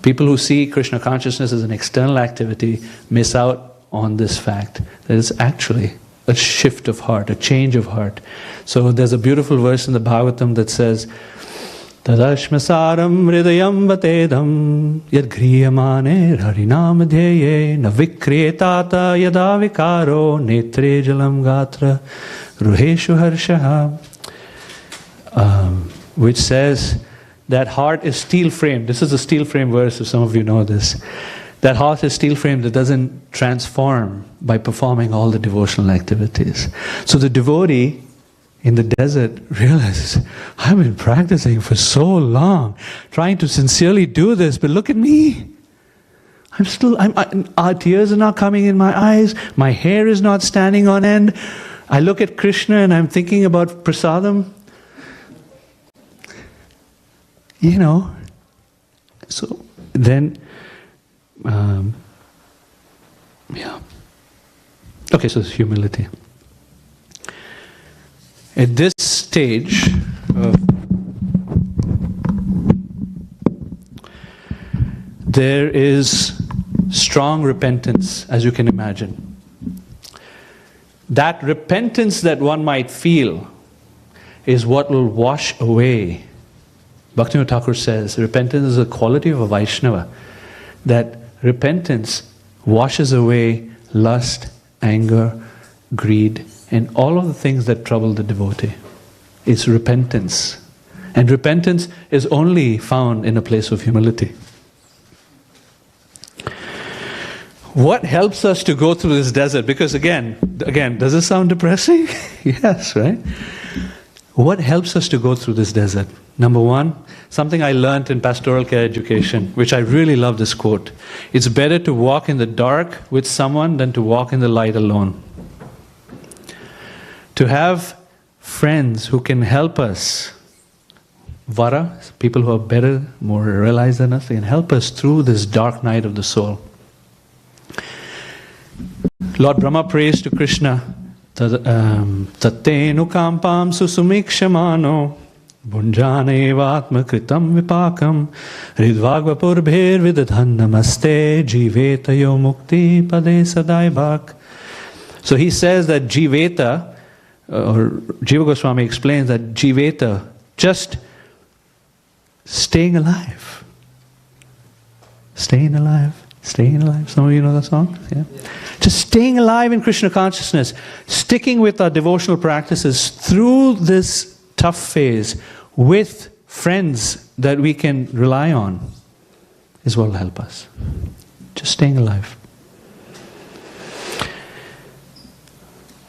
People who see Krishna consciousness as an external activity miss out on this fact that it's actually a shift of heart, a change of heart. So there's a beautiful verse in the Bhagavatam that says, Tadashmasaram hridayam vatedam yad griyamane harinam dheye na vikretata yada vikaro netre jalam gatra ruheshu harshaha, which says that heart is steel framed. This is a steel frame verse, if some of you know this. That heart is steel framed, that doesn't transform by performing all the devotional activities. So the devotee in the desert realizes, I've been practicing for so long, trying to sincerely do this, but look at me. Tears are not coming in my eyes, my hair is not standing on end. I look at Krishna and I'm thinking about prasadam. So then, Okay, so it's humility. At this stage, there is strong repentance, as you can imagine. That repentance that one might feel is what will wash away. Bhaktivinoda Thakur says, repentance is a quality of a Vaishnava. That repentance washes away lust, anger, greed, and all of the things that trouble the devotee. It's repentance. And repentance is only found in a place of humility. What helps us to go through this desert? Because again, does this sound depressing? Yes, right? What helps us to go through this desert? Number one, something I learned in pastoral care education, which I really love this quote. It's better to walk in the dark with someone than to walk in the light alone. To have friends who can help us, Vara, people who are better, more realized than us, they can help us through this dark night of the soul. Lord Brahma prays to Krishna, Tattenu kampam susumikshamano Bunjane vatma kritam vipakam Ridvagva purbher vidadhan namaste Jivetayo mukti pade sadaibhak. So he says that Jiveta, or Jiva Goswami explains that Jiveta, just staying alive. Staying alive. Staying alive. Some of you know that song? Yeah. Just staying alive in Krishna consciousness, sticking with our devotional practices through this tough phase with friends that we can rely on is what will help us. Just staying alive.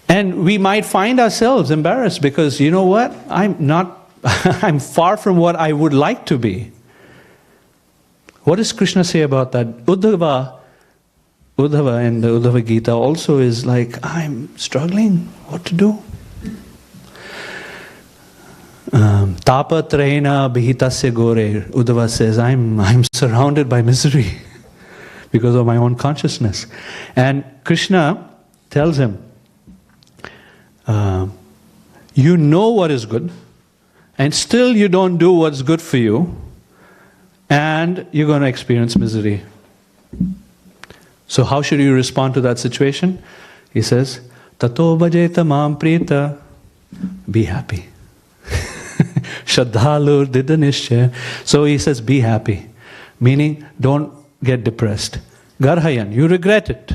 And we might find ourselves embarrassed because, you know what? I'm far from what I would like to be. What does Krishna say about that? Uddhava in the Uddhava Gita also is like, I'm struggling, what to do? Tapa trena bihitasya gore. Uddhava says, I'm surrounded by misery because of my own consciousness. And Krishna tells him, you know what is good, and still you don't do what's good for you, and you're going to experience misery. So how should you respond to that situation? He says, Tato bhajeta mam prita, be happy. Shraddhalur didanishya. So he says, be happy. Meaning, don't get depressed. Garhayan, you regret it.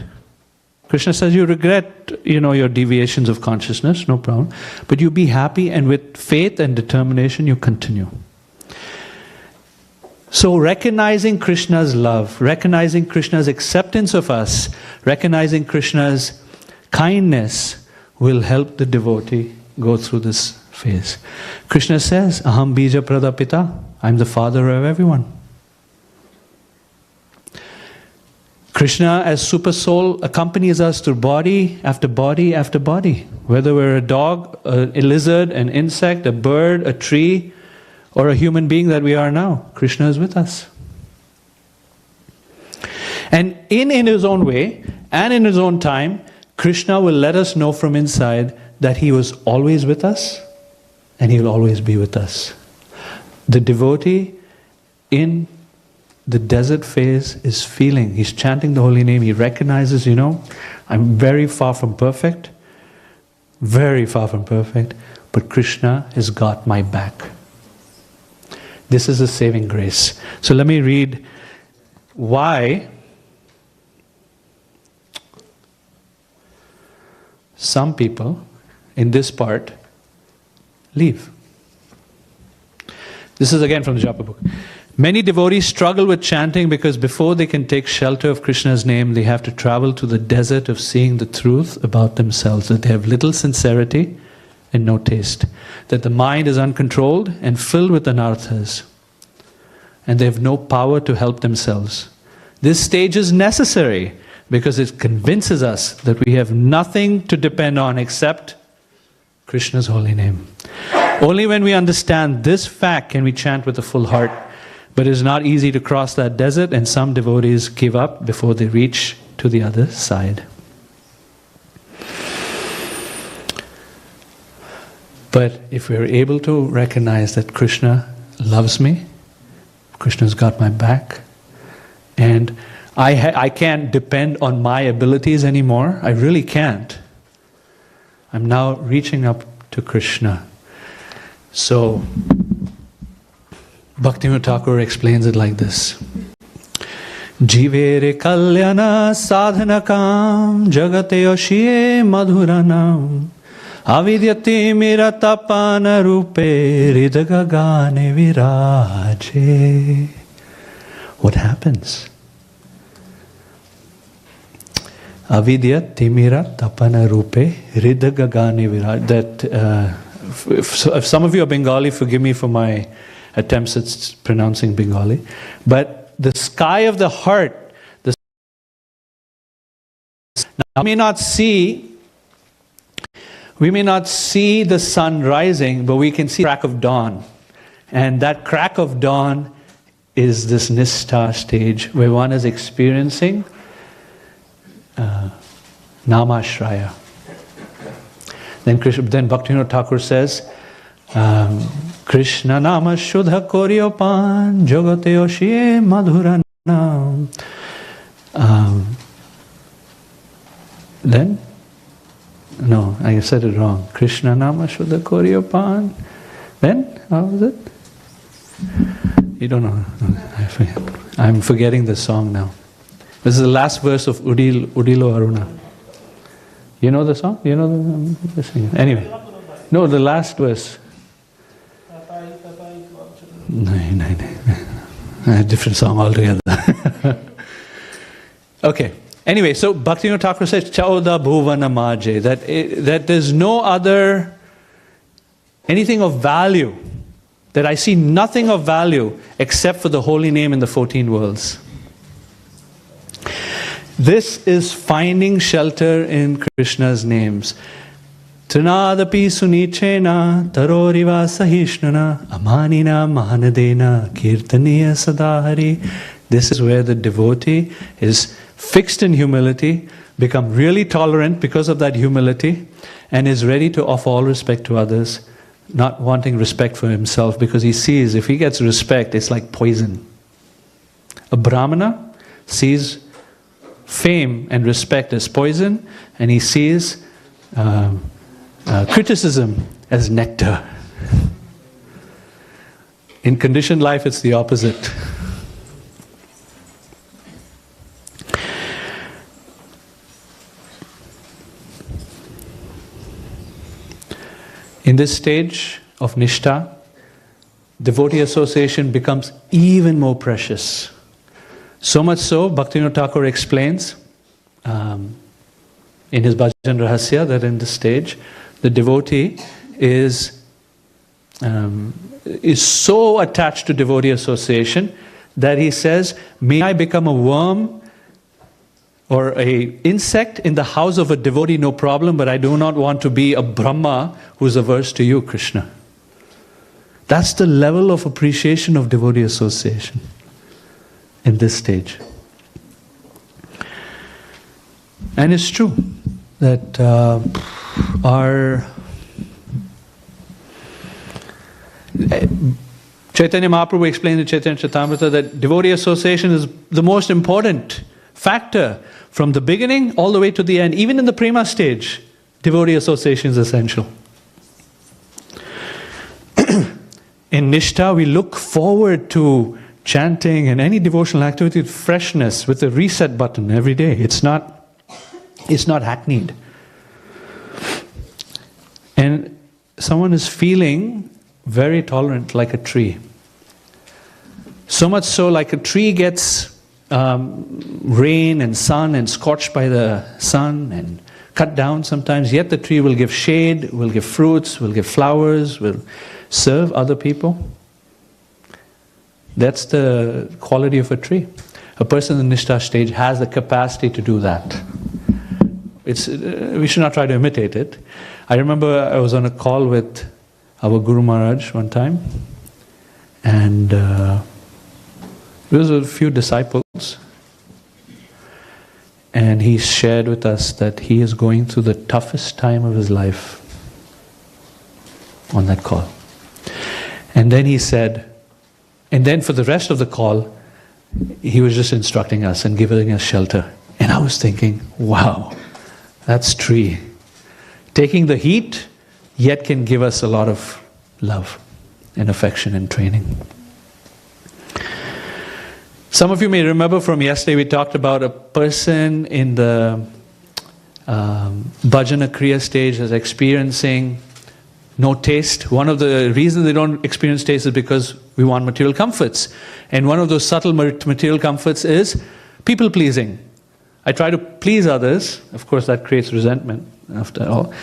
Krishna says you regret, your deviations of consciousness, no problem. But you be happy, and with faith and determination you continue. So recognizing Krishna's love, recognizing Krishna's acceptance of us, recognizing Krishna's kindness will help the devotee go through this phase. Krishna says, Aham bija pradapita, I'm the father of everyone. Krishna as Super Soul accompanies us through body after body after body. Whether we're a dog, a lizard, an insect, a bird, a tree, or a human being that we are now, Krishna is with us. And in his own way, and in his own time, Krishna will let us know from inside that he was always with us, and he will always be with us. The devotee in the desert phase is feeling, he's chanting the holy name, he recognizes, I'm very far from perfect, but Krishna has got my back. This is a saving grace. So let me read why some people in this part leave. This is again from the Japa book. Many devotees struggle with chanting because before they can take shelter of Krishna's name, they have to travel to the desert of seeing the truth about themselves, that they have little sincerity and no taste, that the mind is uncontrolled and filled with anarthas, and they have no power to help themselves. This stage is necessary because it convinces us that we have nothing to depend on except Krishna's holy name. Only when we understand this fact can we chant with a full heart. But it is not easy to cross that desert, and some devotees give up before they reach to the other side. But if we're able to recognize that Krishna loves me, Krishna's got my back, and I can't depend on my abilities anymore, I really can't. I'm now reaching up to Krishna. So, Bhaktivinoda Thakur explains it like this. Jivere kalyana sadhanakam jagate yoshye madhuranam avidyate miratapana rupe ridagagane viraje. What happens? Avidya Timira Tapana Rupe Ridagagani Virat. That if some of you are Bengali, forgive me for my attempts at pronouncing Bengali. But the sky of the heart, now, we may not see the sun rising, but we can see the crack of dawn. And that crack of dawn is this Nishtha stage where one is experiencing Namashraya. Then Bhaktivinoda Thakur says, Krishna Nama Shuddha Koryopan Jagate Oshiye Madhuranam. Then? No, I said it wrong. Krishna Nama Shuddha Koryopan. Then? How was it? You don't know. I'm forgetting the song now. This is the last verse of Udilo Aruna. You know the song? You know the singer? Anyway. No, the last verse. No. A different song altogether. Okay. Anyway, so Bhaktivinoda Thakur says, Chauda Bhuvana Maje, that there's no other, anything of value, that I see nothing of value except for the holy name in the 14 worlds. This is finding shelter in Krishna's names. Trinadapi sunichena taroriva sahishnana amanina mahanadena kirtaniya sadahari. This is where the devotee is fixed in humility, become really tolerant because of that humility, and is ready to offer all respect to others, not wanting respect for himself, because he sees if he gets respect, it's like poison. A Brahmana sees fame and respect as poison, and he sees criticism as nectar. In conditioned life, it's the opposite. In this stage of Nishtha, devotee association becomes even more precious. So much so, Bhaktivinoda Thakur explains in his Bhajan Rahasya that in this stage, the devotee is so attached to devotee association that he says, may I become a worm or an insect in the house of a devotee, no problem, but I do not want to be a Brahma who's averse to you, Krishna. That's the level of appreciation of devotee association in this stage. And it's true that our Chaitanya Mahaprabhu explained in Chaitanya Charitamrita that devotee association is the most important factor from the beginning all the way to the end. Even in the prema stage, devotee association is essential. In Nishtha, we look forward to chanting and any devotional activity with freshness, with a reset button every day. It's not hackneyed. And someone is feeling very tolerant like a tree. So much so, like a tree gets rain and sun and scorched by the sun and cut down sometimes, yet the tree will give shade, will give fruits, will give flowers, will serve other people. That's the quality of a tree. A person in the Nishtha stage has the capacity to do that. We should not try to imitate it. I remember I was on a call with our Guru Maharaj one time, and there was a few disciples, and he shared with us that he is going through the toughest time of his life on that call. And then he said, and then for the rest of the call, he was just instructing us and giving us shelter. And I was thinking, wow, that's tree. Taking the heat, yet can give us a lot of love and affection and training. Some of you may remember from yesterday we talked about a person in the Bhajana Kriya stage is experiencing no taste. One of the reasons they don't experience taste is because we want material comforts. And one of those subtle material comforts is people pleasing. I try to please others. Of course, that creates resentment, after all.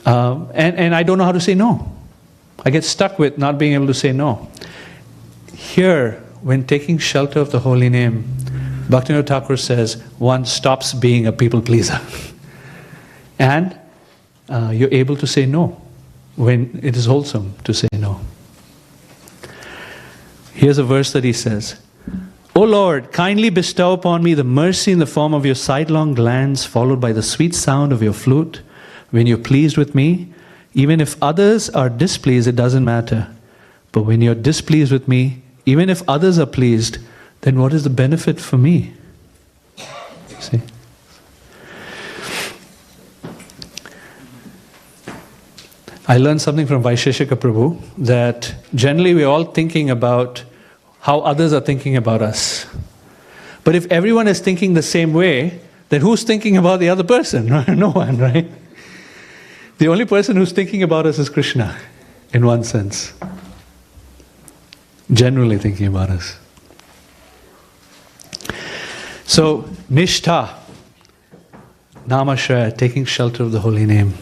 And I don't know how to say no. I get stuck with not being able to say no. Here, when taking shelter of the holy name, Bhaktivinoda Thakur says, one stops being a people pleaser. And you're able to say no when it is wholesome to say no. Here's a verse that he says, O Lord, kindly bestow upon me the mercy in the form of your sidelong glance, followed by the sweet sound of your flute. When you're pleased with me, even if others are displeased, it doesn't matter. But when you're displeased with me, even if others are pleased, then what is the benefit for me? See? I learned something from Vaisheshika Prabhu, that generally we're all thinking about how others are thinking about us. But if everyone is thinking the same way, then who's thinking about the other person? No one, right? The only person who's thinking about us is Krishna, in one sense. Generally thinking about us. So, Nishtha, Namashaya, taking shelter of the holy name.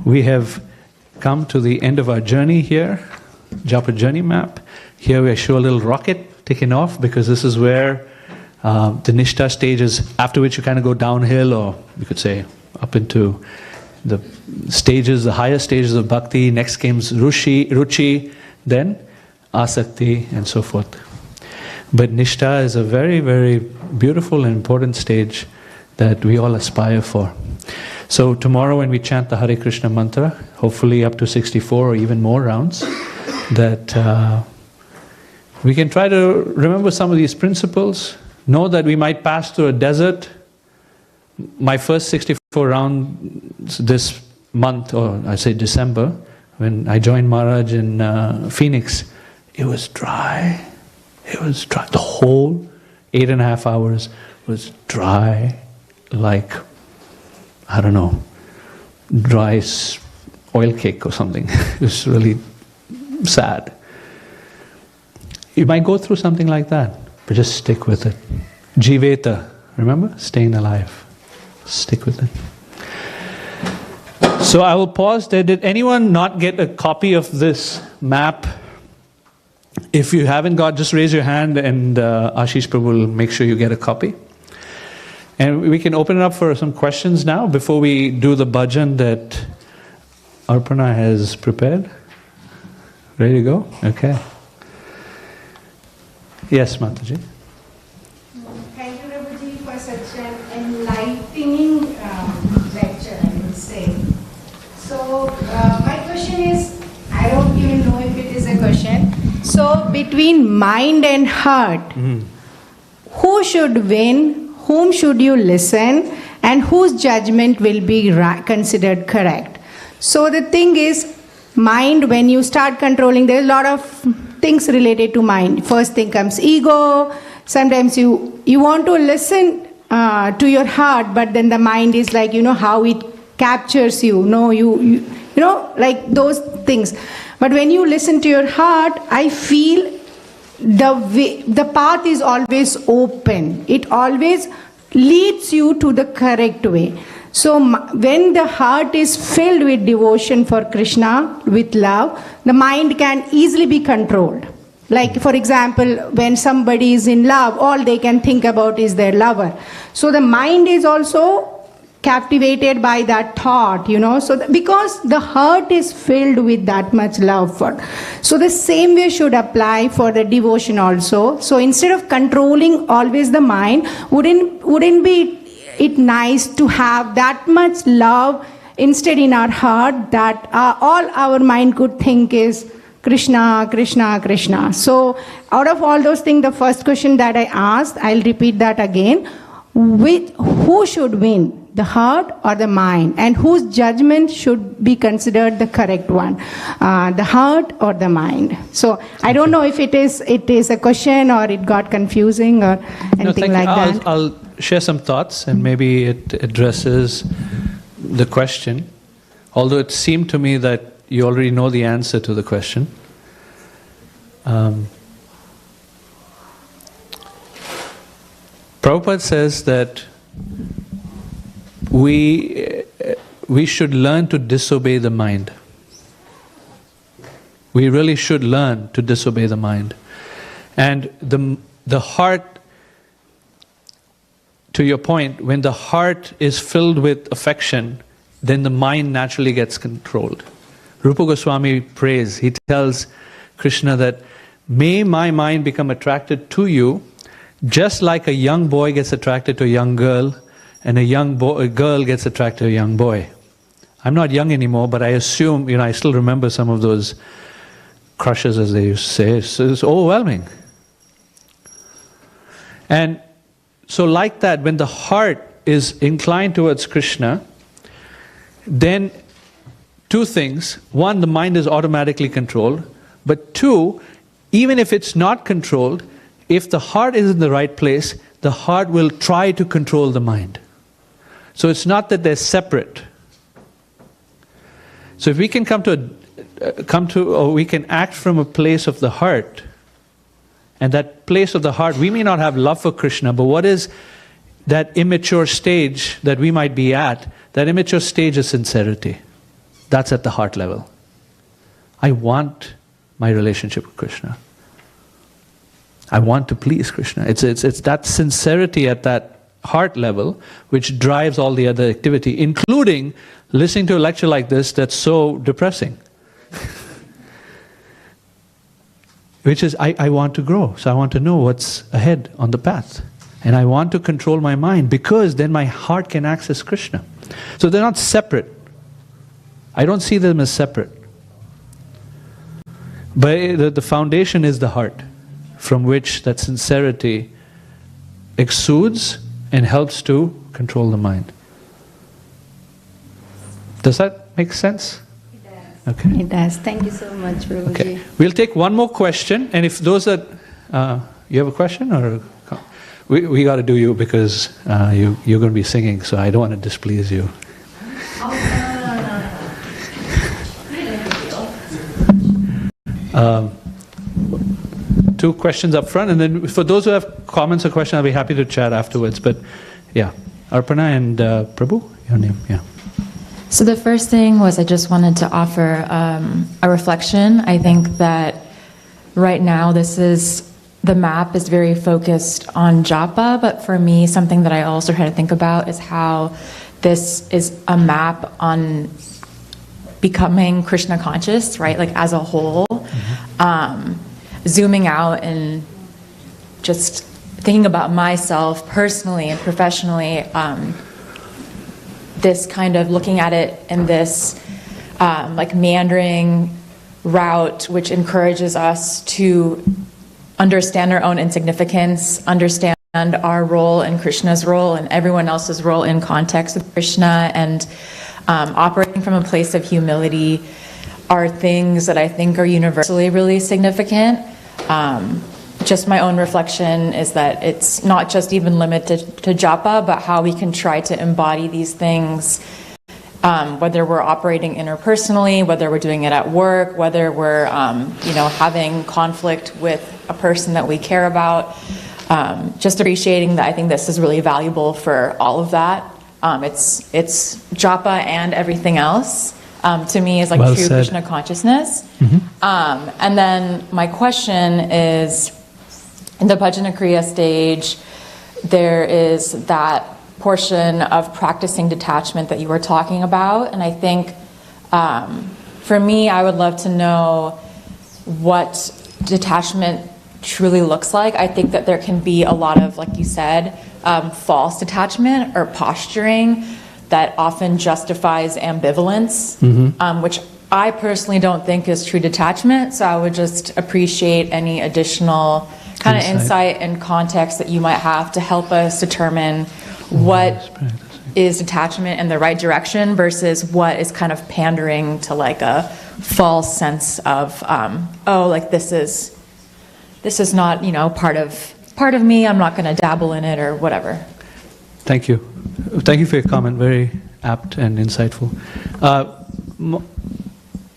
We have come to the end of our journey here, Japa journey map. Here we show a little rocket taking off, because this is where the Nishtha stage is, after which you kind of go downhill, or you could say up into the stages, the higher stages of bhakti. Next comes Ruchi, then Asakti, and so forth. But Nishtha is a very, very beautiful and important stage that we all aspire for. So tomorrow when we chant the Hare Krishna mantra, hopefully up to 64 or even more rounds, that we can try to remember some of these principles, know that we might pass through a desert. My first 64 rounds this month, or I say December, when I joined Maharaj in Phoenix, it was dry. It was dry. The whole 8.5 hours was dry, like, I don't know, dry oil cake or something. It was really sad. You might go through something like that, but just stick with it. Jiveta, remember? Staying alive. Stick with it. So I will pause there. Did anyone not get a copy of this map? If you haven't got, just raise your hand and Ashish Prabhu will make sure you get a copy. And we can open it up for some questions now before we do the bhajan that Arpana has prepared. Ready to go? Okay. Yes, Mataji. Thank you, Prabhuji, for such an enlightening lecture, I would say. So, my question is, I don't even know if it is a question. So, between mind and heart, who should win? Whom should you listen, and whose judgment will be considered correct? So the thing is, mind, when you start controlling, there's a lot of things related to mind. First thing comes ego. Sometimes you want to listen to your heart, but then the mind is like, how it captures you. No, you like those things. But when you listen to your heart, I feel the path is always open. It always leads you to the correct way. So when the heart is filled with devotion for Krishna, with love, the mind can easily be controlled. Like, for example, when somebody is in love, all they can think about is their lover. So the mind is also captivated by that thought, so because the heart is filled with that much love for. So the same way should apply for the devotion also. So instead of controlling always the mind, wouldn't be it nice to have that much love instead in our heart, that all our mind could think is Krishna, Krishna, Krishna. So out of all those things, the first question that I asked, I'll repeat that again. Who should win? The heart or the mind? And whose judgment should be considered the correct one? The heart or the mind? So I don't know if it is a question or it got confusing or anything like that. I'll share some thoughts and maybe it addresses the question. Although it seemed to me that you already know the answer to the question. Prabhupada says that we should learn to disobey the mind. We really should learn to disobey the mind. And the heart, to your point, when the heart is filled with affection, then the mind naturally gets controlled. Rupa Goswami prays, he tells Krishna that, may my mind become attracted to you, just like a young boy gets attracted to a young girl, and a girl gets attracted to a young boy. I'm not young anymore, but I assume, I still remember some of those crushes, as they used to say. It's overwhelming. And so like that, when the heart is inclined towards Krishna, then two things. One, the mind is automatically controlled. But two, even if it's not controlled, if the heart is in the right place, the heart will try to control the mind. So it's not that they're separate. So if we can or we can act from a place of the heart, and that place of the heart, we may not have love for Krishna, but what is that immature stage that we might be at? That immature stage is sincerity. That's at the heart level. I want my relationship with Krishna. I want to please Krishna. It's that sincerity at that heart level which drives all the other activity, including listening to a lecture like this that's so depressing. Which is, I want to grow, so I want to know what's ahead on the path. And I want to control my mind, because then my heart can access Krishna. So they're not separate. I don't see them as separate. But the foundation is the heart, from which that sincerity exudes and helps to control the mind. Does that make sense? Okay. It does. Thank you so much, Prabhuji. Okay. We'll take one more question, and if those that you have a question, or we got to do you, because you're going to be singing, so I don't want to displease you. Two questions up front, and then for those who have comments or questions, I'll be happy to chat afterwards. But yeah, Arpana and Prabhu, your name, yeah. So the first thing was I just wanted to offer a reflection. I think that right now the map is very focused on Japa, but for me, something that I also try to think about is how this is a map on becoming Krishna conscious, right? Like as a whole, zooming out and just thinking about myself personally and professionally, this kind of looking at it in this like meandering route, which encourages us to understand our own insignificance, understand our role and Krishna's role and everyone else's role in context of Krishna, and operating from a place of humility are things that I think are universally really significant. Just my own reflection is that it's not just even limited to Japa, but how we can try to embody these things, whether we're operating interpersonally, whether we're doing it at work, whether we're having conflict with a person that we care about. Just appreciating that I think this is really valuable for all of that. It's Japa and everything else. To me is like well true said. Krishna consciousness. And then my question is, in the Bhajana Kriya stage, there is that portion of practicing detachment that you were talking about. And I think for me, I would love to know what detachment truly looks like. I think that there can be a lot of, like you said, false detachment or posturing that often justifies ambivalence, which I personally don't think is true detachment. So I would just appreciate any additional kind of insight and context that you might have to help us determine what is detachment in the right direction versus what is kind of pandering to like a false sense of, like this is not, part of me, I'm not going to dabble in it or whatever. Thank you. Thank you for your comment. Very apt and insightful.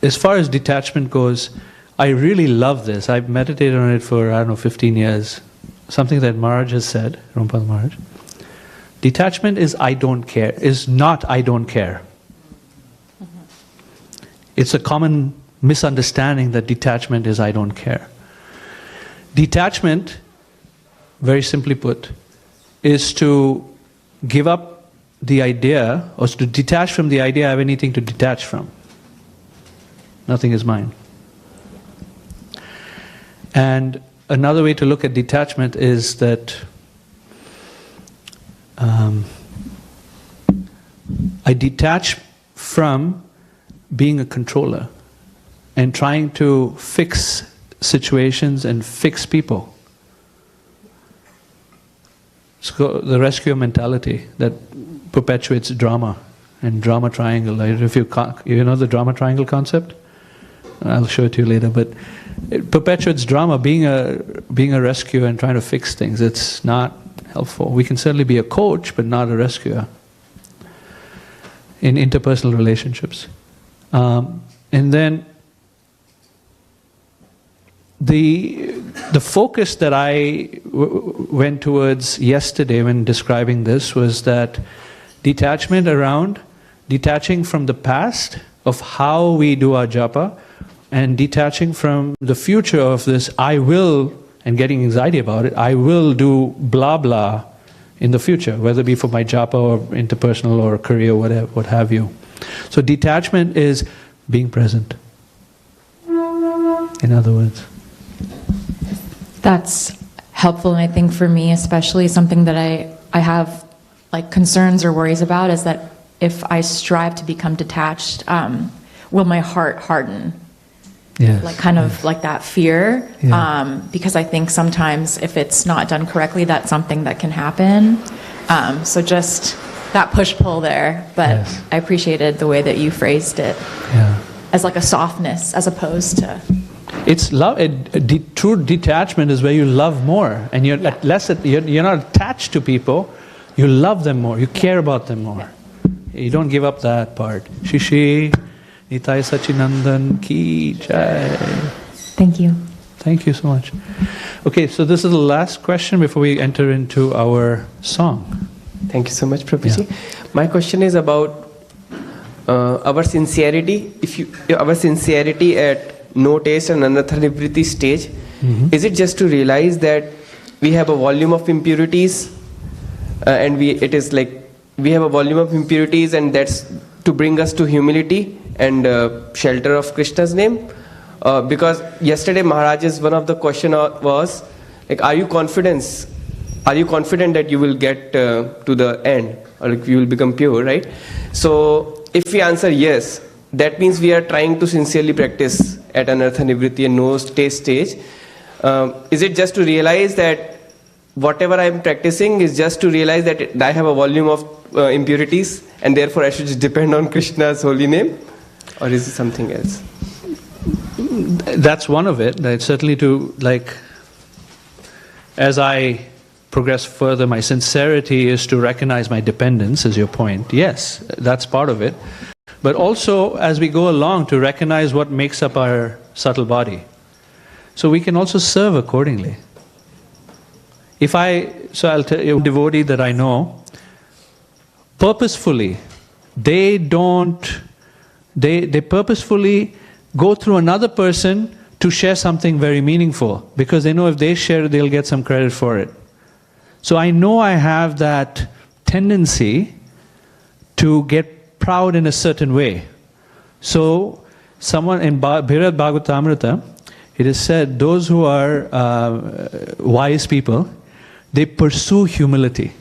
As far as detachment goes, I really love this. I've meditated on it for, 15 years, something that Maharaj has said, Rumpal Maharaj. Detachment is I don't care, is not I don't care. It's a common misunderstanding that detachment is I don't care. Detachment, very simply put, is to give up the idea, or to detach from the idea I have anything to detach from. Nothing is mine. And another way to look at detachment is that I detach from being a controller and trying to fix situations and fix people. It's the rescue mentality that perpetuates drama and drama triangle. If you know the drama triangle concept, I'll show it to you later. But it perpetuates drama, being a rescuer and trying to fix things. It's not helpful. We can certainly be a coach, but not a rescuer in interpersonal relationships. And then the focus that I went towards yesterday when describing this was that detachment around detaching from the past of how we do our japa and detaching from the future of this I will, and getting anxiety about it, I will do blah blah in the future, whether it be for my japa or interpersonal or career, whatever, what have you. So detachment is being present, in other words. That's helpful, and I think for me especially, something that I have like concerns or worries about is that if I strive to become detached, will my heart harden? Yes. Like kind of like that fear, Yeah. Because I think sometimes if it's not done correctly, that's something that can happen. So just that push-pull there, but Yes. I appreciated the way that you phrased it as like a softness as opposed to... It's love. True detachment is where you love more, and you're you're not attached to people. You love them more. You care about them more. You don't give up that part. Shishi, Nitai Sachinandan ki jai. Thank you. Thank you so much. Okay, so this is the last question before we enter into our song. Thank you so much, Prabhuji. Yeah. My question is about our sincerity. Our sincerity at no taste and another nivriti stage, is it just to realize that we have a volume of impurities, and we have a volume of impurities, and that's to bring us to humility and shelter of Krishna's name? Because yesterday Maharaj's one of the question was like, are you confident that you will get to the end, or like you will become pure, right? So if we answer yes, that means we are trying to sincerely practice at anartha nivriti and no taste stage. Is it just to realize that whatever I am practicing is just to realize that I have a volume of impurities and therefore I should just depend on Krishna's holy name? Or is it something else? That's one of it. That's certainly to, like, as I progress further, my sincerity is to recognize my dependence, is your point. Yes, that's part of it. But also, as we go along, to recognize what makes up our subtle body. So we can also serve accordingly. I'll tell you, a devotee that I know, purposefully, they purposefully go through another person to share something very meaningful, because they know if they share it, they'll get some credit for it. So I know I have that tendency to get proud in a certain way. So someone in Bhirad Bhagavatamrita, it is said, those who are wise people, they pursue humility.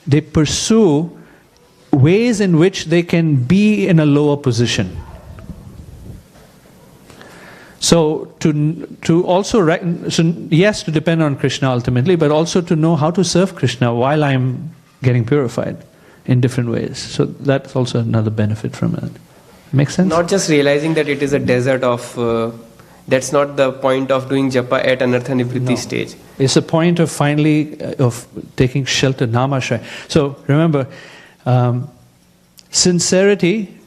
They pursue ways in which they can be in a lower position. So to also yes, to depend on Krishna ultimately, but also to know how to serve Krishna while I'm getting purified in different ways. So that's also another benefit from it. Make sense? Not just realizing that it is a desert of... that's not the point of doing japa at anartha nivriti stage. It's a point of finally of taking shelter, namashaya. So remember, sincerity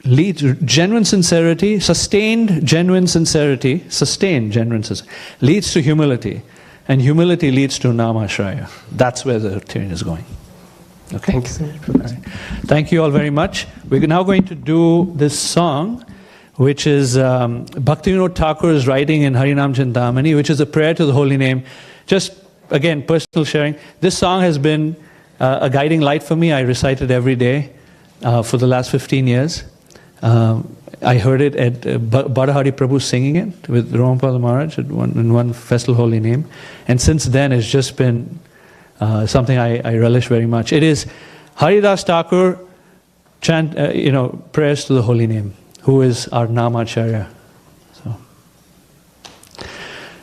leads, genuine sincerity, sustained genuine sincerity leads to humility. And humility leads to Namashraya. That's where the train is going. Okay? Thank you so much. All right. Thank you all very much. We're now going to do this song, which is Bhaktivinoda Thakur's writing in Harinam Chintamani, which is a prayer to the holy name. Just, again, personal sharing. This song has been a guiding light for me. I recite it every day for the last 15 years. I heard it at Badahari Prabhu singing it with Ramapal Maharaj in one festival holy name. And since then, it's just been something I relish very much. It is Haridas Thakur chant, prayers to the holy name, who is our Namacharya.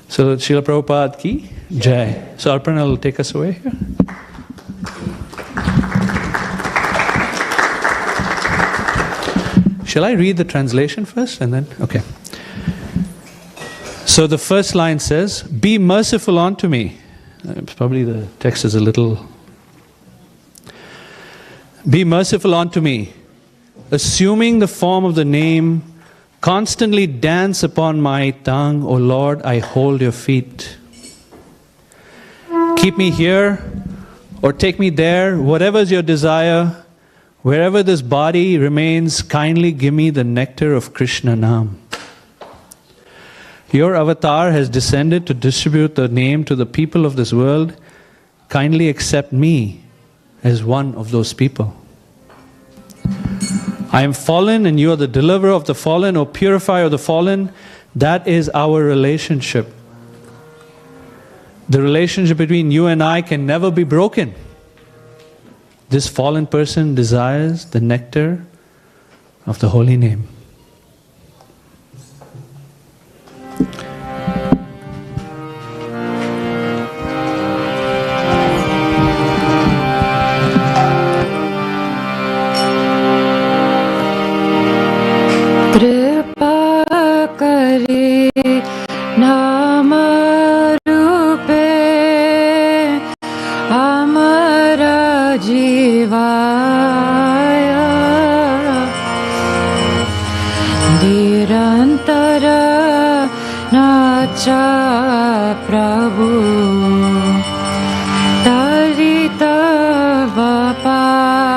So Srila Prabhupada ki jai. So Arpana will take us away here. Shall I read the translation first and then? Okay. So the first line says, "Be merciful unto me." Probably the text is a little. "Be merciful unto me, assuming the form of the name, constantly dance upon my tongue, O Lord, I hold your feet. Keep me here or take me there, whatever's your desire. Wherever this body remains, kindly give me the nectar of Krishna Nam. Your avatar has descended to distribute the name to the people of this world. Kindly accept me as one of those people. I am fallen and you are the deliverer of the fallen, O purifier of the fallen. That is our relationship. The relationship between you and I can never be broken. This fallen person desires the nectar of the holy name. Kripa kare nama rupe amara jivaya nirantara nacha prabhu tarita vapaya.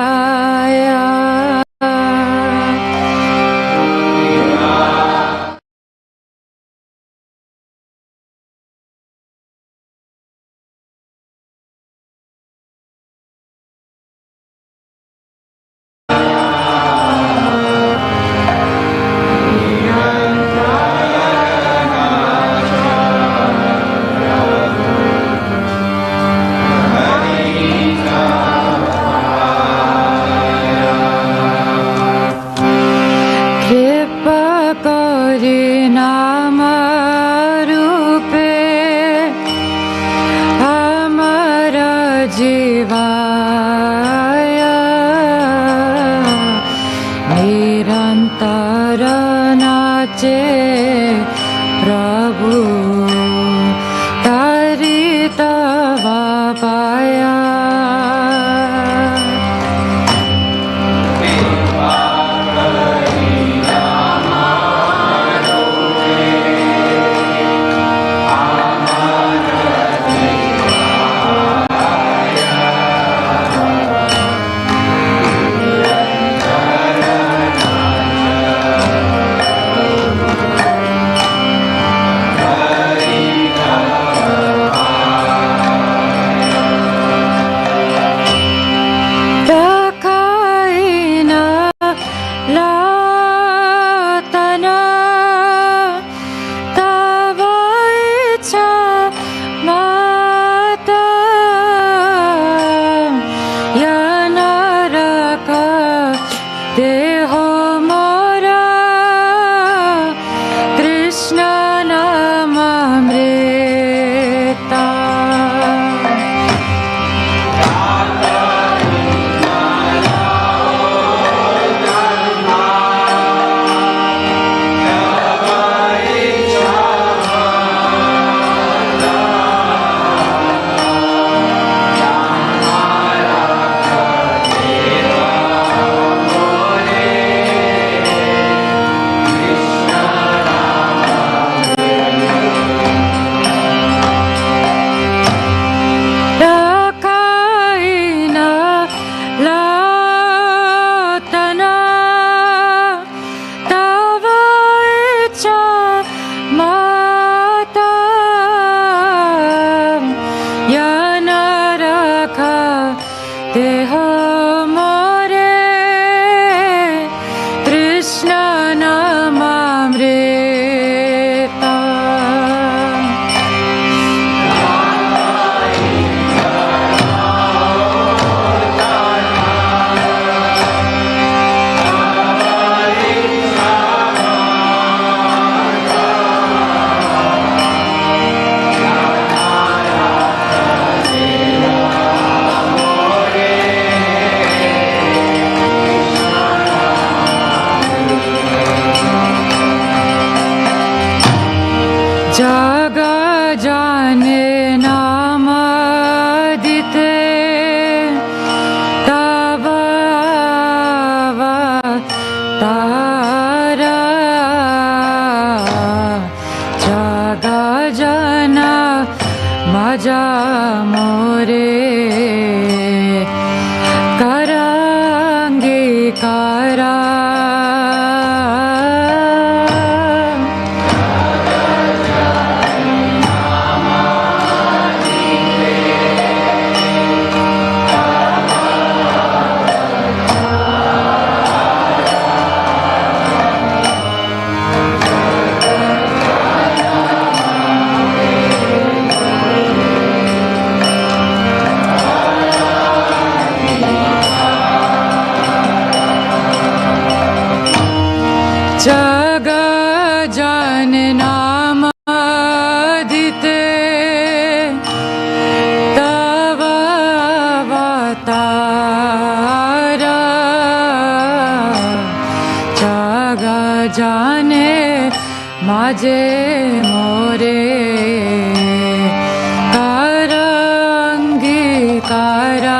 गजना भजा मोरे करांगे करा जग जन नाम दिते तव अवतार जग जाने माझे मोरे करंगीकारा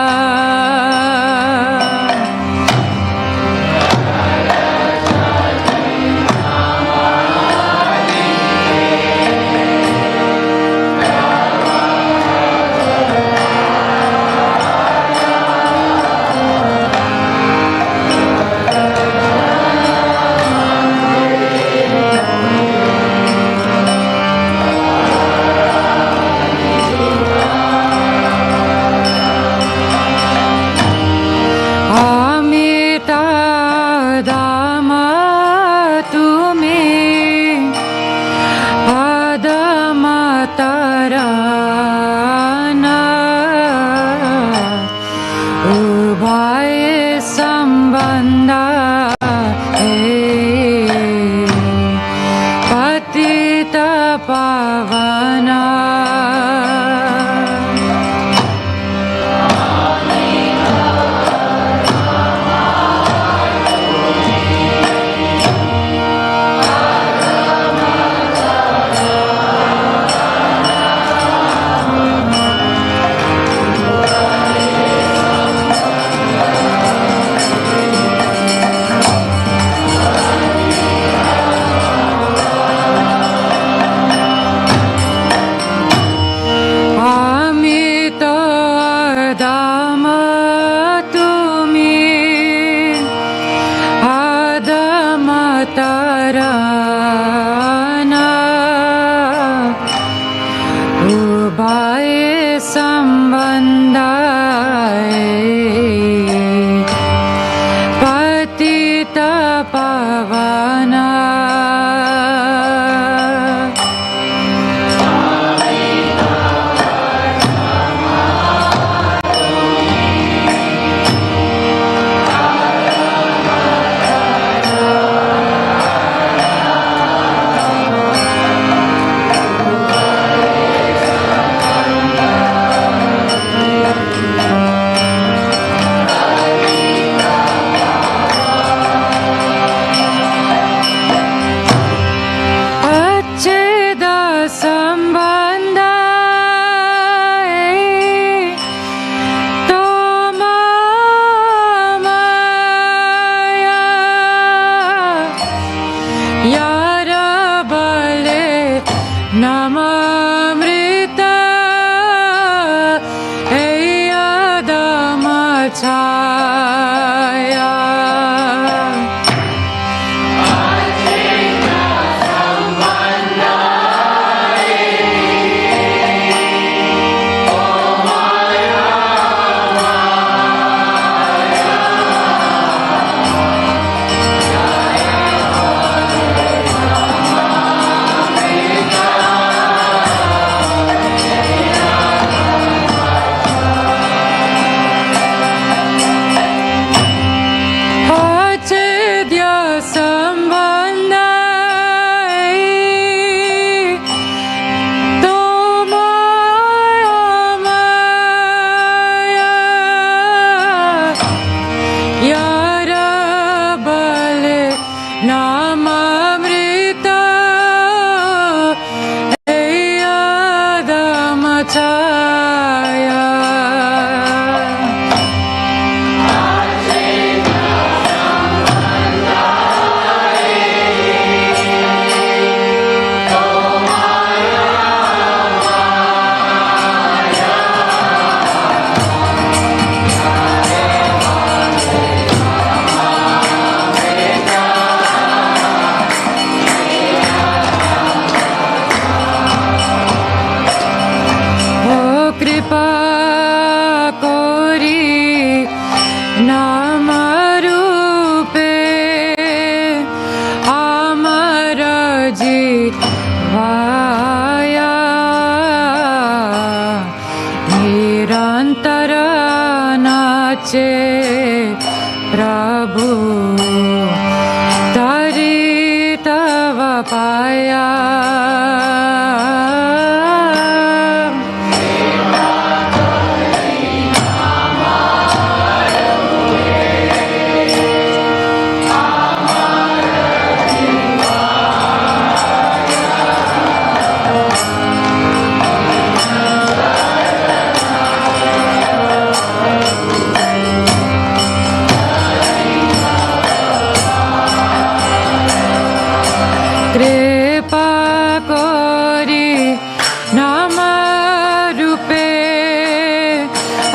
नाचे प्रभु तारी तव पाया कृपा करी नाम रूपे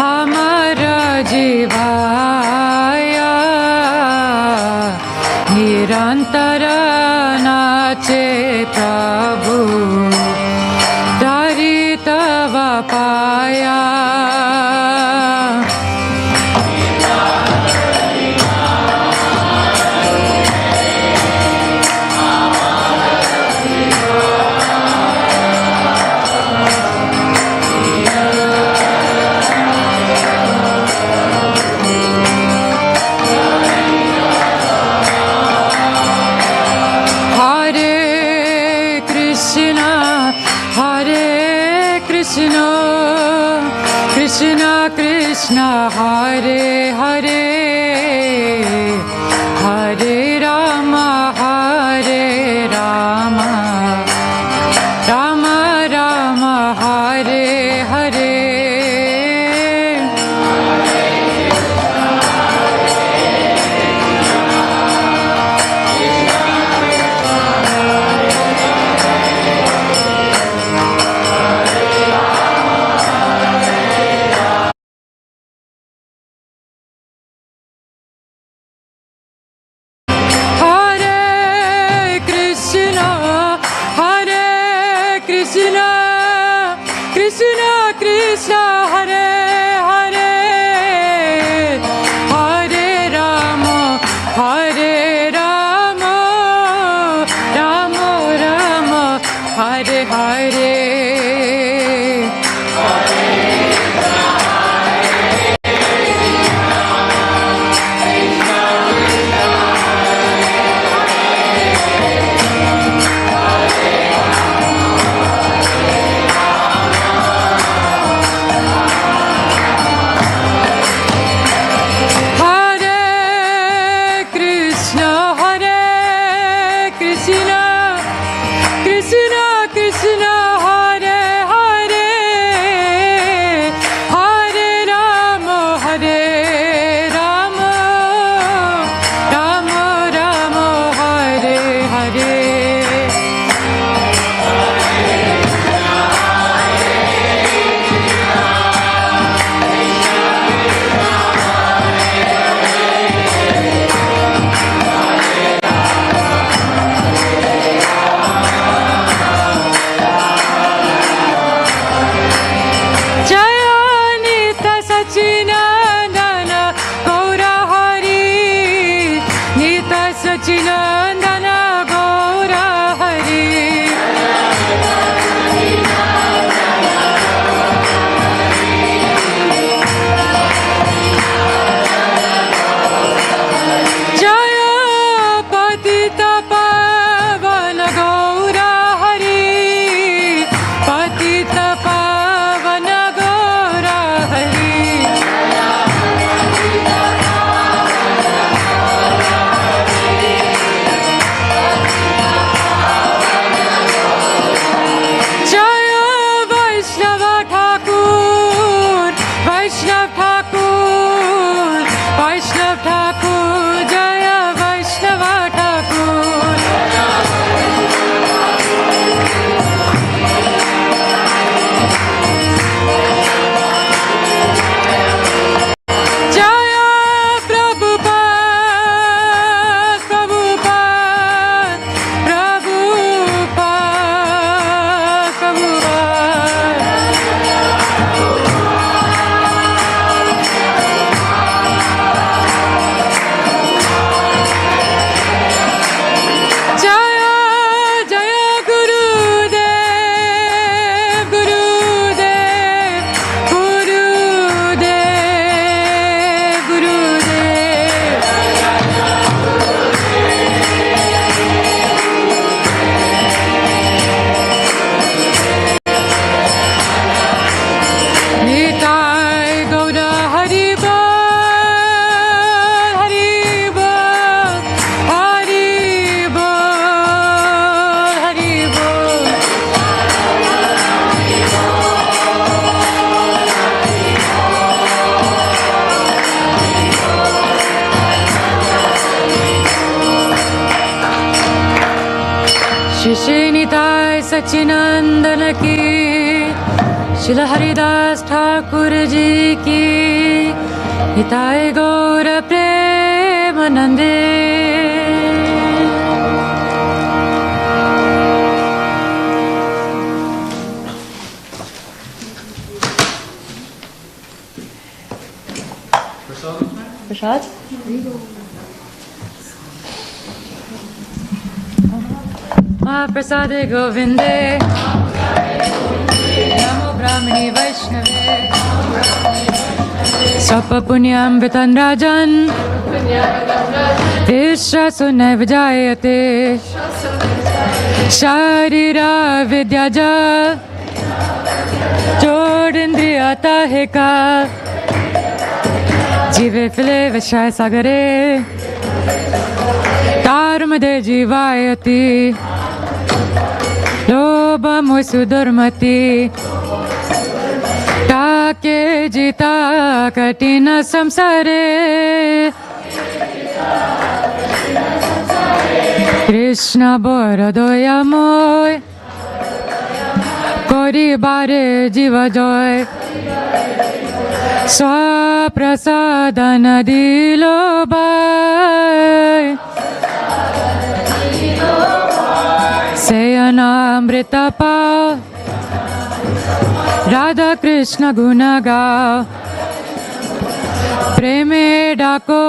अमर जीवाया निरंतर नाचे प्रभु तारी तव पाया Krishna Krishna Hare Hare Hare Rama Hare Rama Rama Rama Hare Hare Krishna Krishna Hare Hare Hare Rama Hare Rama Rama Rama Hare Hare Krishna Krishna Hare सच्चिनंदन की, श्रील हरिदास ठाकुर जी की, हिताय गौर प्रेमानंदे। Prasad? महाप्रसादे गोविंदे, नमो ब्राह्मणे वैष्णवे, स्वपुण्यं वितं राजन्, विश्वासो नैव जायते, शारीरा विद्याजा, जोडिन्द्रियाता है का, जीवे फिले विषय सागरे, तारमदे जीवायति, लोभ मोह दुर्मति, ताके जीता कठिन संसारे, कृष्ण बरदयामय, करिबारे जीव जय, स्वप्रसादन दिलो बाय, सेयनामृत पाओ, राधा कृष्ण गुण गाओ, प्रेमे डाको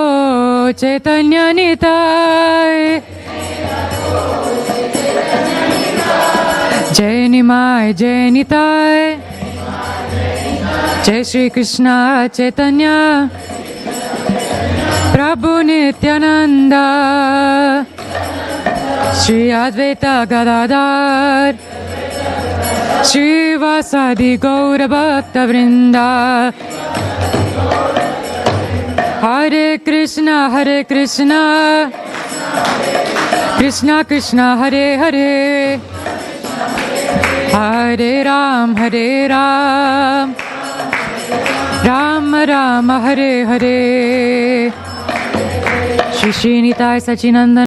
चैतन्य निताय, जय निमाय जय निताय, जय श्री कृष्ण चैतन्य प्रभु नित्यानंद, श्री अद्वैत गदाधर, श्रीवासादि गौर भक्त वृंदा। हरे कृष्णा कृष्णा कृष्णा हरे हरे, हरे राम राम राम हरे हरे। श्री श्रीनिताय सच्चिनंदन